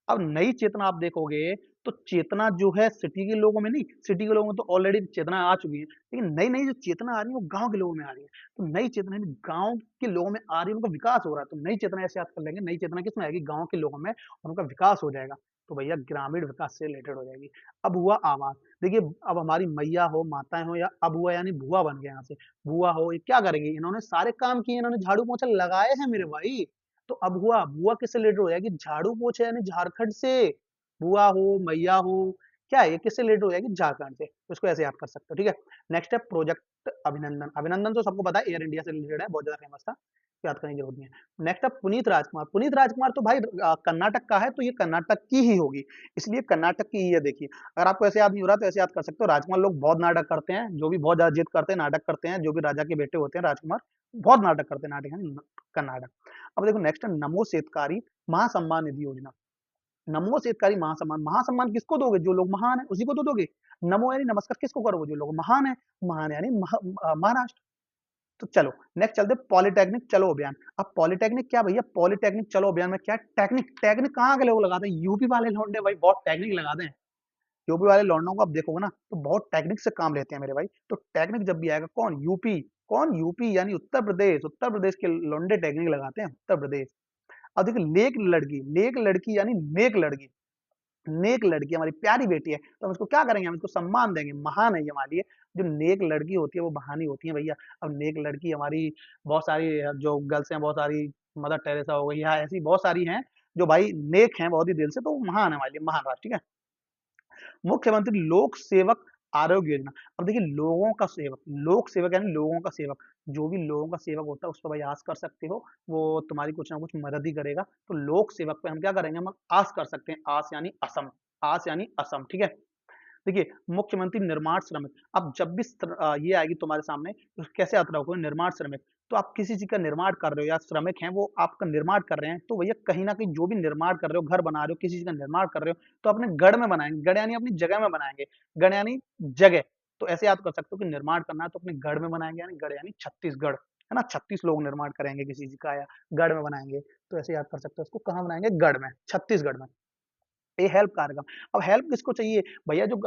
अब नई चेतना आप देखोगे तो चेतना जो है सिटी के लोगों में नहीं, सिटी के लोगों में तो ऑलरेडी चेतना आ चुकी है, लेकिन नई नई जो चेतना आ रही है वो गांव के लोगों में आ रही है। तो नई चेतना यानी गांव के लोगों में आ रही है, उनका विकास हो रहा है। तो नई चेतना ऐसे याद कर लेंगे, नई चेतना किसमें आएगी? गांव के लोगों में, और उनका विकास हो जाएगा। तो भैया ग्रामीण विकास से रिलेटेड हो जाएगी। अब हुआ आवास। देखिए, अब हमारी मैया हो, माताएं हो, या अब हुआ यानी भुआ बन गया यहाँ से। भुआ हो, ये क्या करेंगी? इन्होंने सारे काम किए, इन्होंने झाड़ू पोछा लगाए हैं मेरे भाई। तो अब हुआ, बुआ किससे रिलेटेड हो जाएगी? झाड़ू पोछे यानी झारखंड से। बुआ हो, मैया हो, क्या है ये? किससे रिलेटेड हो जाएगी? झारखंड से। तो इसको ऐसे याद कर सकते हो, ठीक है? नेक्स्ट है प्रोजेक्ट अभिनंदन। अभिनंदन तो सबको पता है, एयर इंडिया से रिलेटेड है, बहुत ज्यादा फेमस था, याद करने की जरूरत नहीं है। नेक्स्ट है पुनीत राजकुमार। पुनीत राजकुमार तो भाई कर्नाटक का है, तो ये कर्नाटक की ही होगी, इसलिए कर्नाटक की ही है। देखिए, अगर आपको ऐसे याद नहीं हो रहा तो ऐसे याद कर सकते हो। राजकुमार लोग बहुत नाटक करते हैं, जो भी बहुत ज्यादा जिद करते हैं, नाटक करते हैं, जो भी राजा के बेटे होते हैं राजकुमार, बहुत नाटक करते हैं। नाटक यानी कर्नाटक। अब देखो नेक्स्ट है नमो शेतकारी महासम्मान निधि योजना। नमो शेतकारी महासम्मान। महासम्मान किसको दोगे? जो लोग महान है उसी को तो दोगे। नमो यानी नमस्कार किसको करोगे? जो लोग महान है। महान यानी महाराष्ट्र। तो चलो नेक्स्ट चलते पॉलिटेक्निक चलो अभियान। अब पॉलिटेक्निक क्या भैया? पॉलिटेक्निक चलो अभियान में क्या? टेक्निक। टेक्निक कहाँ के लोग लगाते हैं? यूपी वाले लौंडे भाई बहुत टेक्निक लगाते हैं। यूपी वाले लौंडों को आप देखोगे ना तो बहुत टेक्निक से काम लेते हैं मेरे भाई। तो टेक्निक जब भी आएगा, कौन? यूपी। कौन? यूपी यानी उत्तर प्रदेश। उत्तर प्रदेश के लौंडे टेक्निक लगाते हैं, उत्तर प्रदेश। अब देखिए लेक लड़की। लेक लड़की यानी नेक लड़की। नेक लड़की हमारी प्यारी बेटी है, तो हम इसको क्या करेंगे? हम इसको सम्मान देंगे। महान है ये हमारे लिए। जो नेक लड़की होती है वो बहानी होती है भैया। अब नेक लड़की हमारी बहुत सारी जो गर्ल्स हैं, बहुत सारी मदर टेरेसा हो गई, या ऐसी बहुत सारी हैं जो भाई नेक हैं बहुत ही दिल से, तो वो महान है हमारे लिए, महान राष्ट्र, ठीक है? मुख्यमंत्री लोक सेवक आरोग्य योजना। अब देखिए लोगों का सेवक, लोक सेवक यानी लोगों का सेवक। जो भी लोगों का सेवक होता है उस पर भाई आस कर सकते हो, वो तुम्हारी कुछ ना कुछ मदद ही करेगा। तो लोक सेवक पे हम क्या करेंगे? हम आस कर सकते हैं। आस यानी असम। आस यानी असम, ठीक है? देखिए मुख्यमंत्री निर्माण श्रमिक। अब जब भी ये आएगी तुम्हारे सामने तो कैसे याद रखोगे? निर्माण श्रमिक। तो आप किसी चीज का निर्माण कर रहे हो या श्रमिक हैं वो आपका निर्माण कर रहे हैं, तो भैया कहीं ना कहीं जो भी निर्माण कर रहे हो, घर बना रहे हो, किसी चीज का निर्माण कर रहे हो, तो अपने गढ़ में बनाएंगे। गढ़ यानी अपनी जगह में बनाएंगे। गढ़ यानी जगह। तो ऐसे याद कर सकते हो कि निर्माण करना है तो अपने गढ़ में बनाएंगे, यानी गढ़ यानी छत्तीसगढ़, है ना? 36 लोग निर्माण करेंगे किसी चीज का, या गढ़ में बनाएंगे। तो ऐसे याद कर सकते हो, उसको कहाँ बनाएंगे? गढ़ में, छत्तीसगढ़ में। ये हेल्प कार्यक्रम। अब हेल्प किसको चाहिए? भैया जो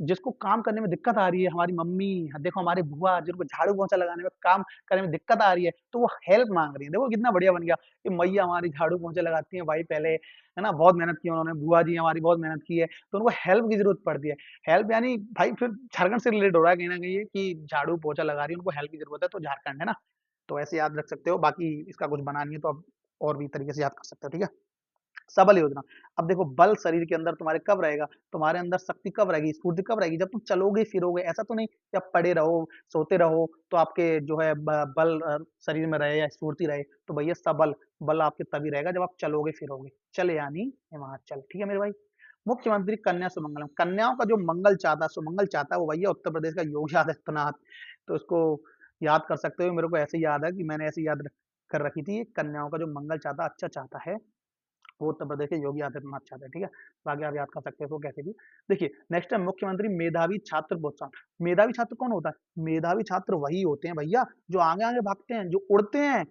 जिसको काम करने में दिक्कत आ रही है, हमारी मम्मी, देखो हमारी बुआ, जिनको झाड़ू पोंछा लगाने में, काम करने में दिक्कत आ रही है, तो वो हेल्प मांग रही है। देखो कितना बढ़िया बन गया कि मैया हमारी झाड़ू पोंछे लगाती हैं भाई पहले, है ना? बहुत मेहनत की उन्होंने, बुआ जी हमारी बहुत मेहनत की है, तो उनको हेल्प की जरूरत पड़ती है। हेल्प यानी भाई फिर झारखंड से रिलेट हो रहा है कहीं ना कहीं ये, कि झाड़ू पोंछा लगा रही है, उनको हेल्प की जरूरत है, तो झारखंड, है ना? तो ऐसे याद रख सकते हो। बाकी इसका कुछ बना नहीं है तो आप और भी तरीके से याद कर सकते हो, ठीक है? सबल योजना। अब देखो बल शरीर के अंदर तुम्हारे कब रहेगा? तुम्हारे अंदर शक्ति कब रहेगी? स्फूर्ति कब रहेगी? जब तुम चलोगे फिरोगे। ऐसा तो नहीं कि आप पड़े रहो, सोते रहो तो आपके जो है बल शरीर में रहे या स्फूर्ति रहे। तो भैया सबल बल आपके तभी रहेगा जब आप चलोगे फिरोगे। चल यानी हिमाचल, ठीक है मेरे भाई? मुख्यमंत्री कन्या सुमंगलम। कन्याओं का जो मंगल चाहता, सुमंगल चाहता है, वो भैया उत्तर प्रदेश का योगी आदित्यनाथ। तो इसको याद कर सकते हो। मेरे को ऐसे याद है कि मैंने ऐसे याद कर रखी थी, कन्याओं का जो मंगल चाहता, अच्छा चाहता है, वो उत्तर प्रदेश के योगी आदित्यनाथ चाहते हैं, ठीक है? बाकी आप याद कर सकते हो कैसे भी। देखिए नेक्स्ट है मुख्यमंत्री मेधावी छात्र प्रोत्साहन। मेधावी छात्र कौन होता है? मेधावी छात्र वही होते हैं भैया जो आगे आगे भागते हैं, जो उड़ते हैं,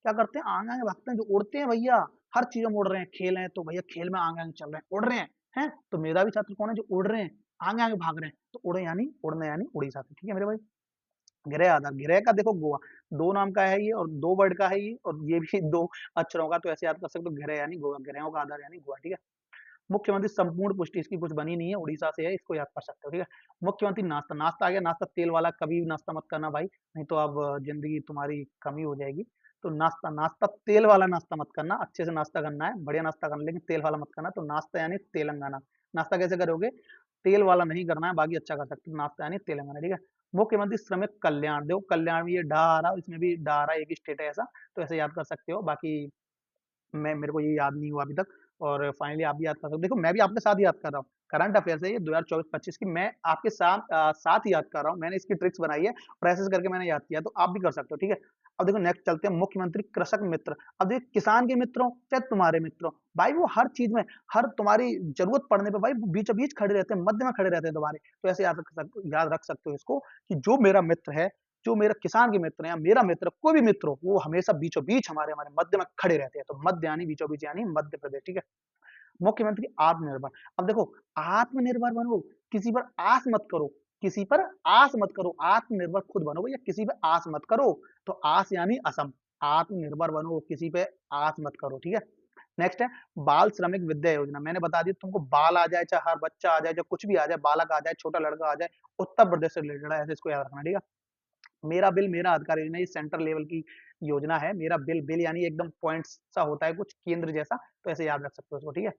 क्या करते हैं, आगे आगे भागते हैं, जो उड़ते हैं भैया, हर चीजों में उड़ रहे हैं, खेल हैं तो भैया खेल में आगे आगे चल रहे हैं, उड़ रहे हैं। तो मेधावी छात्र कौन है, जो उड़ रहे हैं, आगे आगे भाग रहे हैं, तो उड़े यानी उड़ना यानी उड़ीसा से, ठीक है मेरे भाई। गृह आधार, गृह का देखो गोवा, दो नाम का है ये और दो वर्ड का है ये, और ये भी दो अक्षरों का, तो ऐसे याद कर सकते हो, गृह यानी गोवा, ग्रहों का आधार यानी गोवा, ठीक है। मुख्यमंत्री संपूर्ण पुष्टि, इसकी कुछ बनी नहीं है, उड़ीसा से है, इसको याद कर सकते हो, ठीक है। मुख्यमंत्री नाश्ता, नाश्ता आ गया, नाश्ता तेल वाला कभी भी नाश्ता मत करना भाई, नहीं तो अब जिंदगी तुम्हारी कमी हो जाएगी। तो नाश्ता, नाश्ता तेल वाला नाश्ता मत करना, अच्छे से नाश्ता करना है, बढ़िया नाश्ता करना, लेकिन तेल वाला मत करना। तो नाश्ता यानी तेलंगाना, नाश्ता कैसे करोगे, तेल वाला नहीं करना है, बाकी अच्छा कर सकते हो, नाश्ता यानी तेलंगाना, ठीक है। मुख्यमंत्री श्रमिक कल्याण, देखो कल्याण में ये डा आ रहा, इसमें भी डा आ रहा, एक ही स्टेट है ऐसा, तो ऐसे याद कर सकते हो, बाकी मैं, मेरे को ये याद नहीं हुआ अभी तक, और फाइनली आप भी याद कर सकते हो। देखो मैं भी आपके साथ याद कर रहा हूँ, करंट अफेयर्स है ये 2024-25 की, मैं आपके साथ साथ याद कर रहा हूँ, मैंने इसकी ट्रिक्स बनाई है और ऐसे करके मैंने याद किया, तो आप भी कर सकते हो, ठीक है। अब देखो नेक्स्ट चलते हैं, मुख्यमंत्री कृषक मित्र। अब देखो किसान के मित्र हो चाहे तुम्हारे मित्र हो भाई, वो हर चीज में, हर तुम्हारी जरूरत पड़ने पे भाई बीचों बीच खड़े रहते हैं, मध्य में खड़े रहते हैं तुम्हारे, तो ऐसे याद रख सकते हो इसको, कि जो मेरा मित्र है, जो मेरा किसान के मित्र है या मेरा मित्र कोई भी मित्र हो, वो हमेशा बीचों बीच हमारे हमारे मध्य में खड़े रहते हैं, तो मध्य यानी बीचों बीच यानी मध्य प्रदेश, ठीक है। मुख्यमंत्री आत्मनिर्भर, अब देखो आत्मनिर्भर बनो, किसी पर आस मत करो, किसी पर आस मत करो, आत्मनिर्भर खुद बनो भैया, किसी पे आस मत करो, तो आस यानी असम, आत्मनिर्भर बनो, किसी पे आस मत करो, ठीक है। नेक्स्ट है बाल श्रमिक विद्या योजना, मैंने बता दिया तुमको, बाल आ जाए चाहे हर बच्चा आ जाए, चाहे कुछ भी आ जाए, बालक आ जाए, छोटा लड़का आ जाए, उत्तर प्रदेश से रिलेटेड है, ऐसे इसको याद रखना, ठीक है। मेरा बिल मेरा अधिकार योजना, ये सेंट्रल लेवल की योजना है, मेरा बिल, बिल यानी एकदम पॉइंट सा होता है कुछ केंद्र जैसा, तो ऐसे याद रख सकते हो उसको, ठीक है।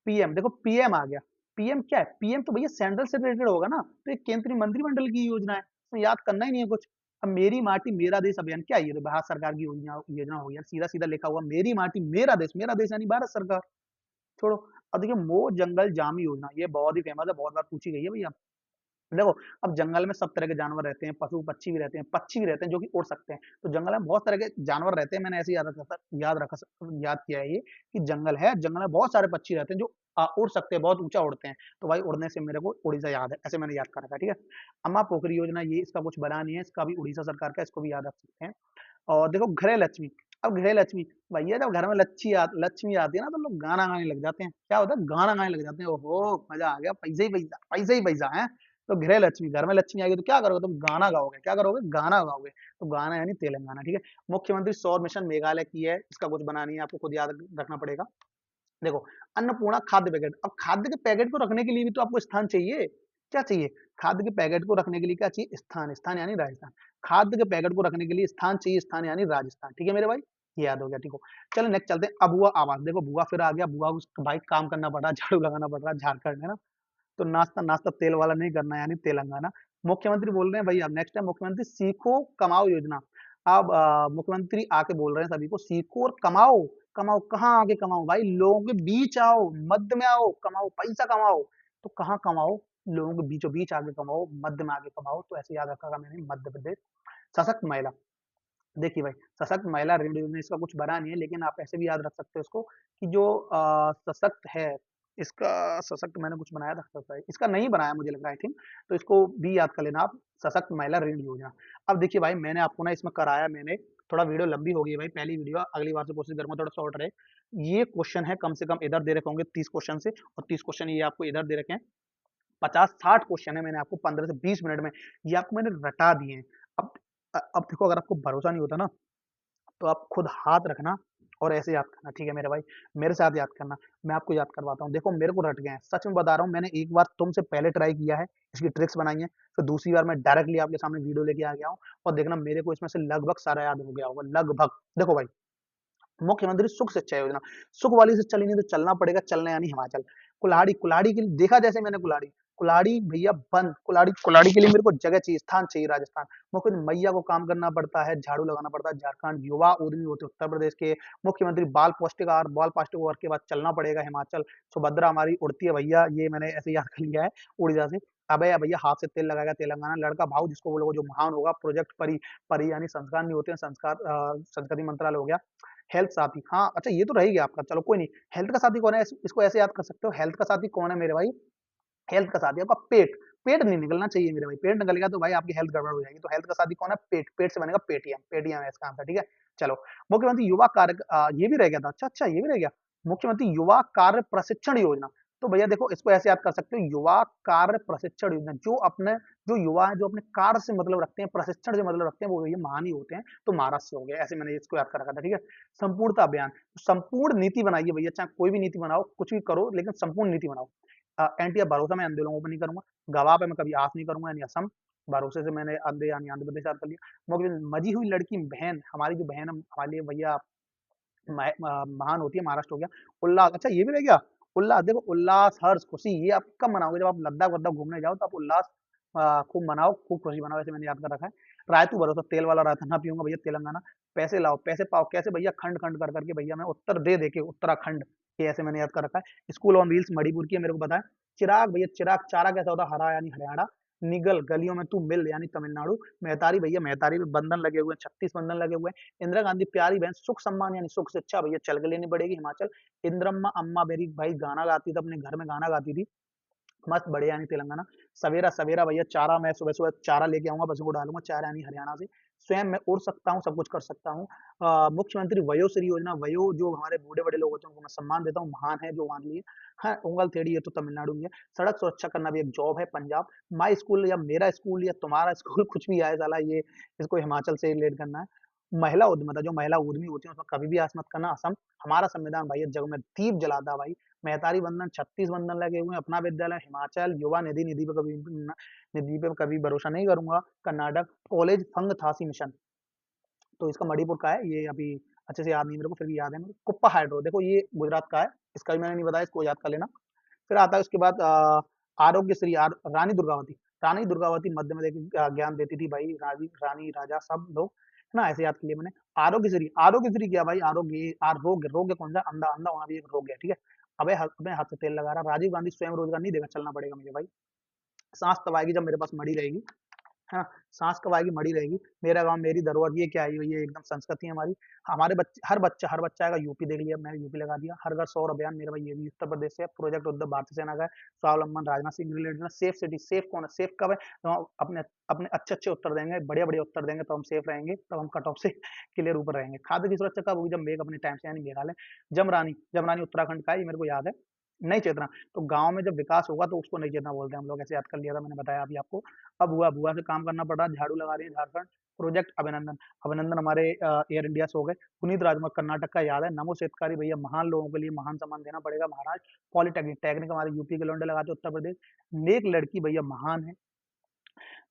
पीएम, देखो पीएम आ गया, पीएम क्या है, पीएम तो भैया सेंट्रल से रिलेटेड होगा ना, तो ये केंद्रीय मंत्रिमंडल की योजना है, तो याद करना ही नहीं है कुछ। अब मेरी माटी मेरा देश अभियान क्या है, ये तो भारत सरकार की योजना योजना हो गया, सीधा सीधा लिखा हुआ, मेरी माटी मेरा देश यानी भारत सरकार, छोड़ो। अब देखिए मो जंगल जाम योजना, ये बहुत ही फेमस है, बहुत बार पूछी गई है भैया। देखो अब जंगल में सब तरह के जानवर रहते हैं, पशु पक्षी भी रहते हैं, पक्षी भी रहते हैं जो कि उड़ सकते हैं, तो जंगल में बहुत तरह के जानवर रहते हैं, मैंने ऐसे याद किया है ये, कि जंगल है, जंगल में बहुत सारे पक्षी रहते हैं जो उड़ सकते हैं, बहुत ऊंचा उड़ते हैं, तो भाई उड़ने से मेरे को उड़ीसा याद है, ऐसे मैंने याद कर रखा है, ठीक है। अम्मा पोखरी योजना, ये इसका कुछ बना नहीं है, इसका भी उड़ीसा सरकार का, इसको भी याद रख सकते हैं। और देखो गृह लक्ष्मी, अब गृह लक्ष्मी, भैया जब घर में लक्ष्मी आती है ना, तो लोग गाना गाने लग जाते हैं, क्या होता है, गाना गाने लग जाते हैं, ओहो मजा आ गया, पैसे ही पैसा, पैसे ही पैसा है। तो गृह लक्ष्मी, घर में लक्ष्मी आएगी तो क्या करोगे तुम, गाना गाओगे, क्या करोगे, गाना गाओगे, तो गाना यानी तेलंगाना, ठीक है। मुख्यमंत्री सौर मिशन मेघालय की है, इसका कुछ बना नहीं है, आपको खुद याद रखना पड़ेगा। देखो अन्नपूर्णा खाद्य पैकेट, अब खाद्य के पैकेट को रखने के लिए भी तो आपको स्थान चाहिए, क्या चाहिए, खाद्य के पैकेट को रखने के लिए क्या चाहिए, स्थान, स्थान यानी राजस्थान, खाद्य के पैकेट को रखने के लिए स्थान चाहिए, स्थान यानी राजस्थान, ठीक है मेरे भाई, ये याद हो गया, ठीक हो। चलो नेक्स्ट चलते हैं, अबुआ आवास, देखो बुआ फिर आ गया, बुआ को भाई काम करना पड़ रहा है, झाड़ू लगाना पड़ रहा है, झारखंड है ना, तो नाश्ता नाश्ता तेल वाला नहीं करना यानी तेलंगाना। मुख्यमंत्री बोल रहे हैं भाई, अब नेक्स्ट है मुख्यमंत्री सीखो कमाओ योजना। अब मुख्यमंत्री आके बोल रहे हैं सभी को, सीखो और कमाओ, कमाओ कहाँ आके कमाओ भाई, लोगों के बीच आओ, मध्य में आओ, कमाओ, पैसा कमाओ, तो कहाँ कमाओ, लोगों के बीचों बीच आगे कमाओ, मध्य में आगे कमाओ, तो ऐसे याद रखा मैंने, मध्य प्रदेश। सशक्त महिला, देखिए भाई सशक्त महिला ऋण योजना, इसका कुछ बना नहीं है, लेकिन आप ऐसे भी याद रख सकते हो इसको, कि जो सशक्त है, इसका सशक्त मैंने कुछ बनाया था, सशक्त इसका नहीं बनाया मुझे लग रहा है, आई थिंक, तो इसको भी याद कर लेना आप, सशक्त महिला ऋण योजना। अब देखिए भाई मैंने आपको ना इसमें कराया, मैंने थोड़ा वीडियो लंबी हो गई है भाई, पहली वीडियो, अगली बार से कोशिश करूंगा थोड़ा शॉर्ट रहे। ये क्वेश्चन है कम से कम इधर दे रखे होंगे 30 क्वेश्चन से, और 30 क्वेश्चन ये आपको इधर दे रखे हैं, 50-60 क्वेश्चन है, मैंने आपको 15 से 20 मिनट में ये आपको मैंने रटा दिए हैं। अब अब देखो अगर आपको भरोसा नहीं होता ना, तो आप खुद हाथ रखना और ऐसे याद करना, ठीक है मेरे भाई, मेरे साथ याद करना, मैं आपको याद करवाता हूँ, देखो मेरे को रट गए हैं, सच में बता रहा हूँ, मैंने एक बार तुमसे पहले ट्राई किया है, इसकी ट्रिक्स बनाई है, फिर दूसरी बार मैं डायरेक्टली आपके सामने वीडियो लेके आ गया हूँ, और देखना मेरे को इसमें से लगभग सारा याद हो गया होगा, लगभग। देखो भाई मुख्यमंत्री सुख शिक्षा योजना, सुख वाली से चली नहीं तो चलना पड़ेगा, चलना यानी हिमाचल। कुल्हाड़ी, कुल्हाड़ी के लिए देखा जैसे मैंने कुल्हाड़ी, कुल्हाड़ी भैया बंद, कुल्हाड़ी, कुल्हाड़ी के लिए मेरे को जगह चाहिए, स्थान चाहिए राजस्थान। मुख्यमंत्री मैया को काम करना पड़ता है, झाड़ू लगाना पड़ता है झारखंड, युवा उद्यमी होते उत्तर प्रदेश के। मुख्यमंत्री बाल पौष्टिक आहार, बाल पौष्टिक आहार के बाद चलना पड़ेगा हिमाचल। सुभद्रा हमारी उड़ती है भैया, ये मैंने ऐसे याद कर लिया है उड़ीसा से। अबे भैया हाथ से तेल लगाएगा तेलंगाना, लड़का भाव जिसको बोलोगे जो महान होगा, प्रोजेक्ट परी, परी यानी संस्कार नहीं होते हैं, संस्कार संस्कृति मंत्रालय हो गया। हेल्थ साथी, हाँ अच्छा ये तो रह गया आपका, चलो कोई नहीं। हेल्थ का साथी कौन है, इसको ऐसे याद कर सकते हो, हेल्थ का साथी कौन है मेरे भाई, हेल्थ का साथी आपका पेट, पेट नहीं निकलना चाहिए मेरे भाई, पेट निकल गया तो भाई आपकी हेल्थ गड़बड़ हो जाएगी। तो हेल्थ का साथी कौन है? पेट, पेट से बनेगा पेटीएम, पेटीएम है इसका आंसर, ठीक है। चलो, मुख्यमंत्री युवा कार्य ये भी रह गया था, अच्छा ये भी रह गया, मुख्यमंत्री युवा कार्य प्रशिक्षण योजना। तो भैया देखो इसको ऐसे याद कर सकते हो, युवा कार्य प्रशिक्षण योजना, जो युवा है जो अपने कार्य से मतलब रखते हैं, प्रशिक्षण से मतलब रखते हैं, वो ये महान ही होते हैं। तो महाराष्ट्र से हो गया, ऐसे मैंने इसको याद कर रखा था, ठीक है। संपूर्णता अभियान, संपूर्ण नीति बनाइए भैया, चाहे कोई भी नीति बनाओ, कुछ भी करो, लेकिन संपूर्ण नीति बनाओ। एनटीआर भरोसा मैं अंधे लोगों पर नहीं करूंगा, गवाह पे मैं कभी आस नहीं करूंगा, यानी असम, भरोसे से मैंने अंधे यानी आंध्र प्रदेश याद कर लिया। मजी हुई लड़की बहन, हमारी जो बहन हमारे लिए भैया महान होती है, महाराष्ट्र हो गया। उल्लास, अच्छा ये भी रह गया, उल्लास देखो, उल्लास, हर्ष, खुशी, ये आप कब मनाओगे? जब आप लद्दाख वद्दाख घूमने जाओ तो आप उल्लास खूब मनाओ, खूब खुशी मनाओ, ऐसे मैंने याद कर रखा है। रायतू भरोसा, तेल वाला रायता ना पीऊंगा भैया, तेलंगाना। पैसे लाओ पैसे पाओ, कैसे भैया? खंड खंड कर करके भैया, मैं उत्तर दे के उत्तराखंड, ये ऐसे मैंने याद कर रखा है। स्कूल ऑन व्हील्स मणिपुर की है, मेरे को पता है। चिराग भैया, चिराग, चारा कैसा होता है? हरा यानी हरियाणा। निगल, गलियों में तू मिल यानी तमिलनाडु। मेहतारी भैया, मेहतारी में बंधन लगे हुए हैं, 36 बंधन लगे हुए हैं। इंदिरा गांधी प्यारी बहन, सुख सम्मान यानी सुख शिक्षा भैया चल के लेनी पड़ेगी, हिमाचल। इंद्रम्मा अम्मा मेरी भाई गाना गाती थी, अपने घर में गाना गाती थी, मस्त बढ़िया यानी तेलंगाना। सवेरा सवेरा भैया, चारा मैं सुबह सुबह चारा लेके आऊंगा, पशु को डालूंगा, चारा यानी हरियाणा से। स्वयं मैं उड़ सकता हूँ, सब कुछ कर सकता हूँ। मुख्यमंत्री वयोश्री योजना, वयो जो हमारे बूढ़े बड़े लोग होते हैं उनको मैं सम्मान देता हूँ, महान है जो मान लिए। हाँ, उंगल थेड़ी ये तो तमिलनाडु में है। सड़क सुरक्षा करना भी एक जॉब है, पंजाब। माई स्कूल या मेरा स्कूल या तुम्हारा स्कूल कुछ भी आए साला, ये इसको हिमाचल से रिलेट करना है। महिला उद्यमिता, जो महिला उद्यमी होती है उसमें कभी भी आस मत करना, असम। हमारा संविधान भाई जग में दीप जलाता है भाई। मेहतारी बंधन, 36 बंधन लगे हुए हैं, अपना विद्यालय हिमाचल। युवा निधि, निधि पे कभी भरोसा नहीं करूंगा, कर्नाटक। कॉलेज फंग थासी मिशन, तो इसका मणिपुर का है, ये अभी अच्छे से याद नहीं मेरे को, फिर भी याद है मेरे को। कुप्पा हाइड्रो, देखो ये गुजरात का है, इसका भी मैंने नहीं बताया, इसको याद कर लेना। फिर आता है उसके बाद आरोग्य श्री, रानी दुर्गावती। रानी दुर्गावती मध्य में देखिए ज्ञान देती थी भाई, रानी रानी राजा सब लोग, है ना, ऐसे याद कर लिया मैंने। आरोग्य श्री, आरोग्य श्री क्या भाई? आरोग्य, आरोग्य, रोग्य कौन सा? अंधा, अंधा होना भी एक रोग है, ठीक है। अबे अपने हाथ से तेल लगा रहा, राजीव गांधी स्वयं रोजगार नहीं देगा, चलना पड़ेगा मुझे भाई। सांस तब आएगी जब मेरे पास मड़ी रहेगी, है ना। सांस कब आएगी? मड़ी रहेगी। मेरा गांव मेरी धरोहर, ये क्या है? ये एकदम संस्कृति है हमारी। हमारे बच्चे, हर बच्चा आएगा, यूपी देख लिया मैंने, यूपी लगा दिया। हर घर सौर अभियान, मेरा भाई ये भी उत्तर प्रदेश से है। प्रोजेक्ट उद्धव भारतीय सेना का है। स्वावलंबन, Rajnath Singh related. Safe city, safe कौन है? सेफ कब है? तो हम अपने अपने अच्छे अच्छे उत्तर देंगे, बढ़िया बढ़िया उत्तर देंगे, तो हम सेफ रहेंगे, तब हम कट ऑफ से क्लियर ऊपर रहेंगे। खाद्य की सुरक्षा कब होगी? जब मेघ अपने टाइम से, यानी मेघालय। जमरानी, जमरानी उत्तराखंड का है, ये मेरे को याद है। नई चेतना, तो गांव में जब विकास होगा तो उसको नई चेतना बोलते हैं हम लोग, ऐसे याद कर लिया था मैंने, बताया अभी आपको। अब हुआ, बुआ से काम करना पड़ रहा है, झाड़ू लगा रही है झारखंड। प्रोजेक्ट अभिनंदन, अभिनंदन हमारे एयर इंडिया से हो गए। पुनीत राजकुमार कर्नाटक का याद है। नमो शेतकारी भैया, महान लोगों के लिए महान सम्मान देना पड़ेगा, महाराज। पॉलिटेक्निक, टेक्निक हमारे यूपी के लौंडे लगाते, उत्तर प्रदेश। नेक लड़की भैया महान है।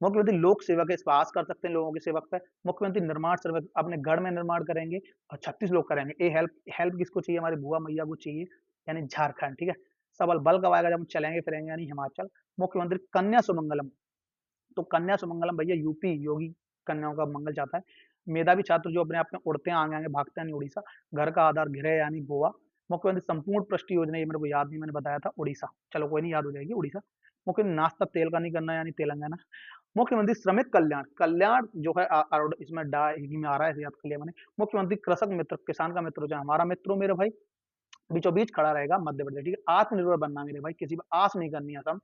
मुख्यमंत्री लोक सेवक है, इस पर आस कर सकते हैं लोगों की सेवक पे। मुख्यमंत्री निर्माण सेवक, अपने घर में निर्माण करेंगे और 36 लोग करेंगे। ये हेल्प, हेल्प किसको चाहिए? हमारी बुआ मैया को चाहिए, यानी झारखंड, ठीक है। सबल बल कब आएगा? जब हम चलेंगे फिरेंगे, यानी हिमाचल। मुख्यमंत्री कन्या सुमंगलम, तो कन्या सुमंगलम भैया यूपी, योगी कन्याओं का मंगल चाहता है। मेधावी छात्र जो अपने आप में उड़ते हैं, आगे आगे भागते हैं, यानी उड़ीसा। घर का आधार गृह यानी गोवा। मुख्यमंत्री संपूर्ण पृष्ठ योजना, ये मेरे को याद नहीं, मैंने बताया था, उड़ीसा। चलो कोई नहीं, याद हो जाएगी, उड़ीसा। मुख्यमंत्री नाश्ता तेल का नहीं करना, यानी तेलंगाना। मुख्यमंत्री श्रमिक कल्याण, कल्याण जो है इसमें डा हिंदी में आ रहा है, ऐसे याद कर लिया मैंने। मुख्यमंत्री कृषक मित्र, किसान का मित्र हो, चाहे हमारा मित्र हो मेरे भाई, बीचों बीच खड़ा रहेगा, मध्य प्रदेश, ठीक है। आत्मनिर्भर बनना मेरे भाई, किसी पर आस नहीं करनी है, सम।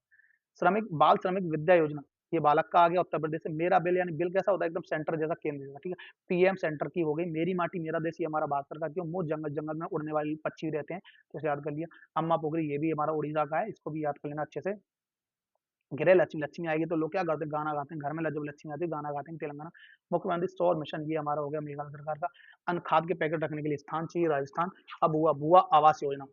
श्रमिक, बाल श्रमिक विद्या योजना, ये बालक का आ गया उत्तर प्रदेश से। मेरा बिल, यानी बिल कैसा होता है? एकदम सेंटर जैसा, केंद्र जैसा, ठीक है। पीएम सेंटर की हो गई। मेरी माटी मेरा देश, ये हमारा भारत सरकार की। मोह जंगल, जंगल में उड़ने वाले पक्षी रहते हैं, तो इसे याद कर लिया। अम्मा पोखरी, ये भी हमारा उड़ीसा का है, इसको भी याद कर लेना अच्छे से। गृह लक्ष्मी, लक्ष्मी आएगी तो लोग क्या करते हैं? गाना गाते हैं, घर में जब लक्ष्मी आती है गाना गाते हैं, तेलंगाना। मुख्यमंत्री सौर मिशन, ये हमारा हो गया मेघालय सरकार का। अन्न खाद के पैकेट रखने के लिए स्थान चाहिए, राजस्थान। अब हुआ बुआ आवास योजना।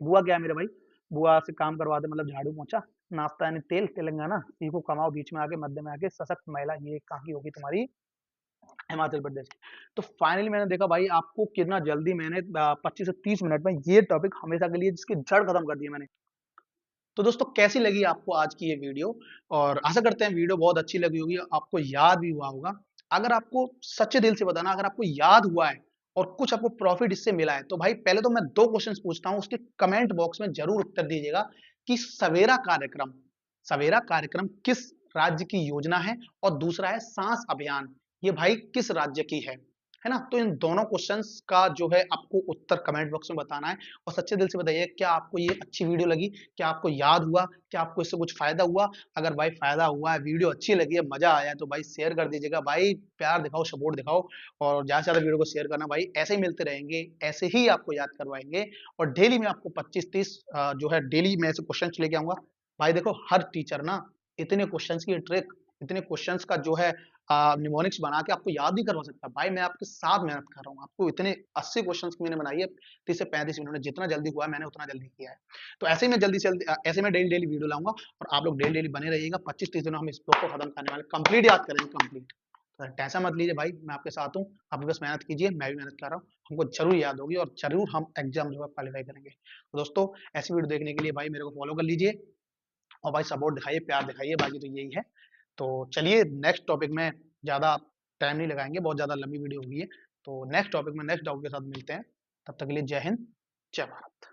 बुआ क्या है मेरे भाई? बुआ से काम करवाते, मतलब झाड़ू पोंछा। नाश्ता यानी तेल, तेलंगाना। सीखो कमाओ, बीच में आके, मध्य में आके। सशक्त महिला, ये कहाँ की होगी? तुम्हारी हिमाचल प्रदेश की। तो फाइनली मैंने देखा भाई, आपको कितना जल्दी मैंने 25 से 30 मिनट में ये टॉपिक हमेशा के लिए जिसकी जड़ खत्म कर दी मैंने। तो दोस्तों कैसी लगी आपको आज की ये वीडियो? और आशा करते हैं वीडियो बहुत अच्छी लगी होगी, आपको याद भी हुआ होगा। अगर आपको सच्चे दिल से बताना, अगर आपको याद हुआ है और कुछ आपको प्रॉफिट इससे मिला है, तो भाई पहले तो मैं 2 क्वेश्चंस पूछता हूं, उसके कमेंट बॉक्स में जरूर उत्तर दीजिएगा कि सवेरा कार्यक्रम किस राज्य की योजना है, और दूसरा है सांस अभियान, ये भाई किस राज्य की है। है ना? तो इन दोनों क्वेश्चंस का जो है आपको उत्तर कमेंट बॉक्स में बताना है और सच्चे दिल से बताइए क्या आपको ये अच्छी वीडियो लगी? क्या आपको याद हुआ? क्या आपको इससे कुछ फ़ायदा हुआ? अगर भाई फ़ायदा हुआ है, वीडियो अच्छी लगी है, मज़ा आया है तो भाई शेयर कर दीजिएगा। भाई प्यार दिखाओ, सपोर्ट दिखाओ और ज़्यादा से ज़्यादा वीडियो को शेयर करना भाई। ऐसे ही मिलते रहेंगे, ऐसे ही आपको याद करवाएँगे और डेली मैं आपको 25-30 जो है डेली मैं ऐसे क्वेश्चन्स लेके आऊँगा। भाई देखो हर टीचर ना इतने क्वेश्चन्स की ट्रिक, इतने क्वेश्चन्स का जो है निमोनिक्स बना के आपको याद नहीं करवा सकता। भाई मैं आपके साथ मेहनत कर रहा हूँ। आपको इतने 80 क्वेश्चन्स की मैंने बनाई है 30 से 35 मिनट में। जितना जल्दी हुआ है मैंने उतना जल्दी किया है। तो ऐसे ही मैं जल्दी से जल्दी ऐसे मैं डेली-डेली वीडियो लाऊँगा और आप लोग डेली-डेली बने रहिएगा। 25-30 दिनों हम इस ब्लॉक को खत्म करने वाले हैं। कंप्लीट याद करेंगे कंप्लीट। तो टेंशन मत लीजिए भाई, मैं आपके साथ हूँ। आप भी बस मेहनत कीजिए, मैं भी मेहनत कर रहा हूँ। हमको ज़रूर याद होगी और ज़रूर हम एग्ज़ाम जो है क्वालीफाई करेंगे। तो दोस्तों ऐसी वीडियो देखने के लिए भाई मेरे को फॉलो कर लीजिए और भाई सपोर्ट दिखाइए, प्यार दिखाइए, बाकी तो यही है। तो चलिए नेक्स्ट टॉपिक में ज़्यादा टाइम नहीं लगाएँगे, बहुत ज़्यादा लंबी वीडियो हो गई है। तो नेक्स्ट टॉपिक में नेक्स्ट डाउट के साथ मिलते हैं। तब तक के लिए जय हिंद, जय भारत।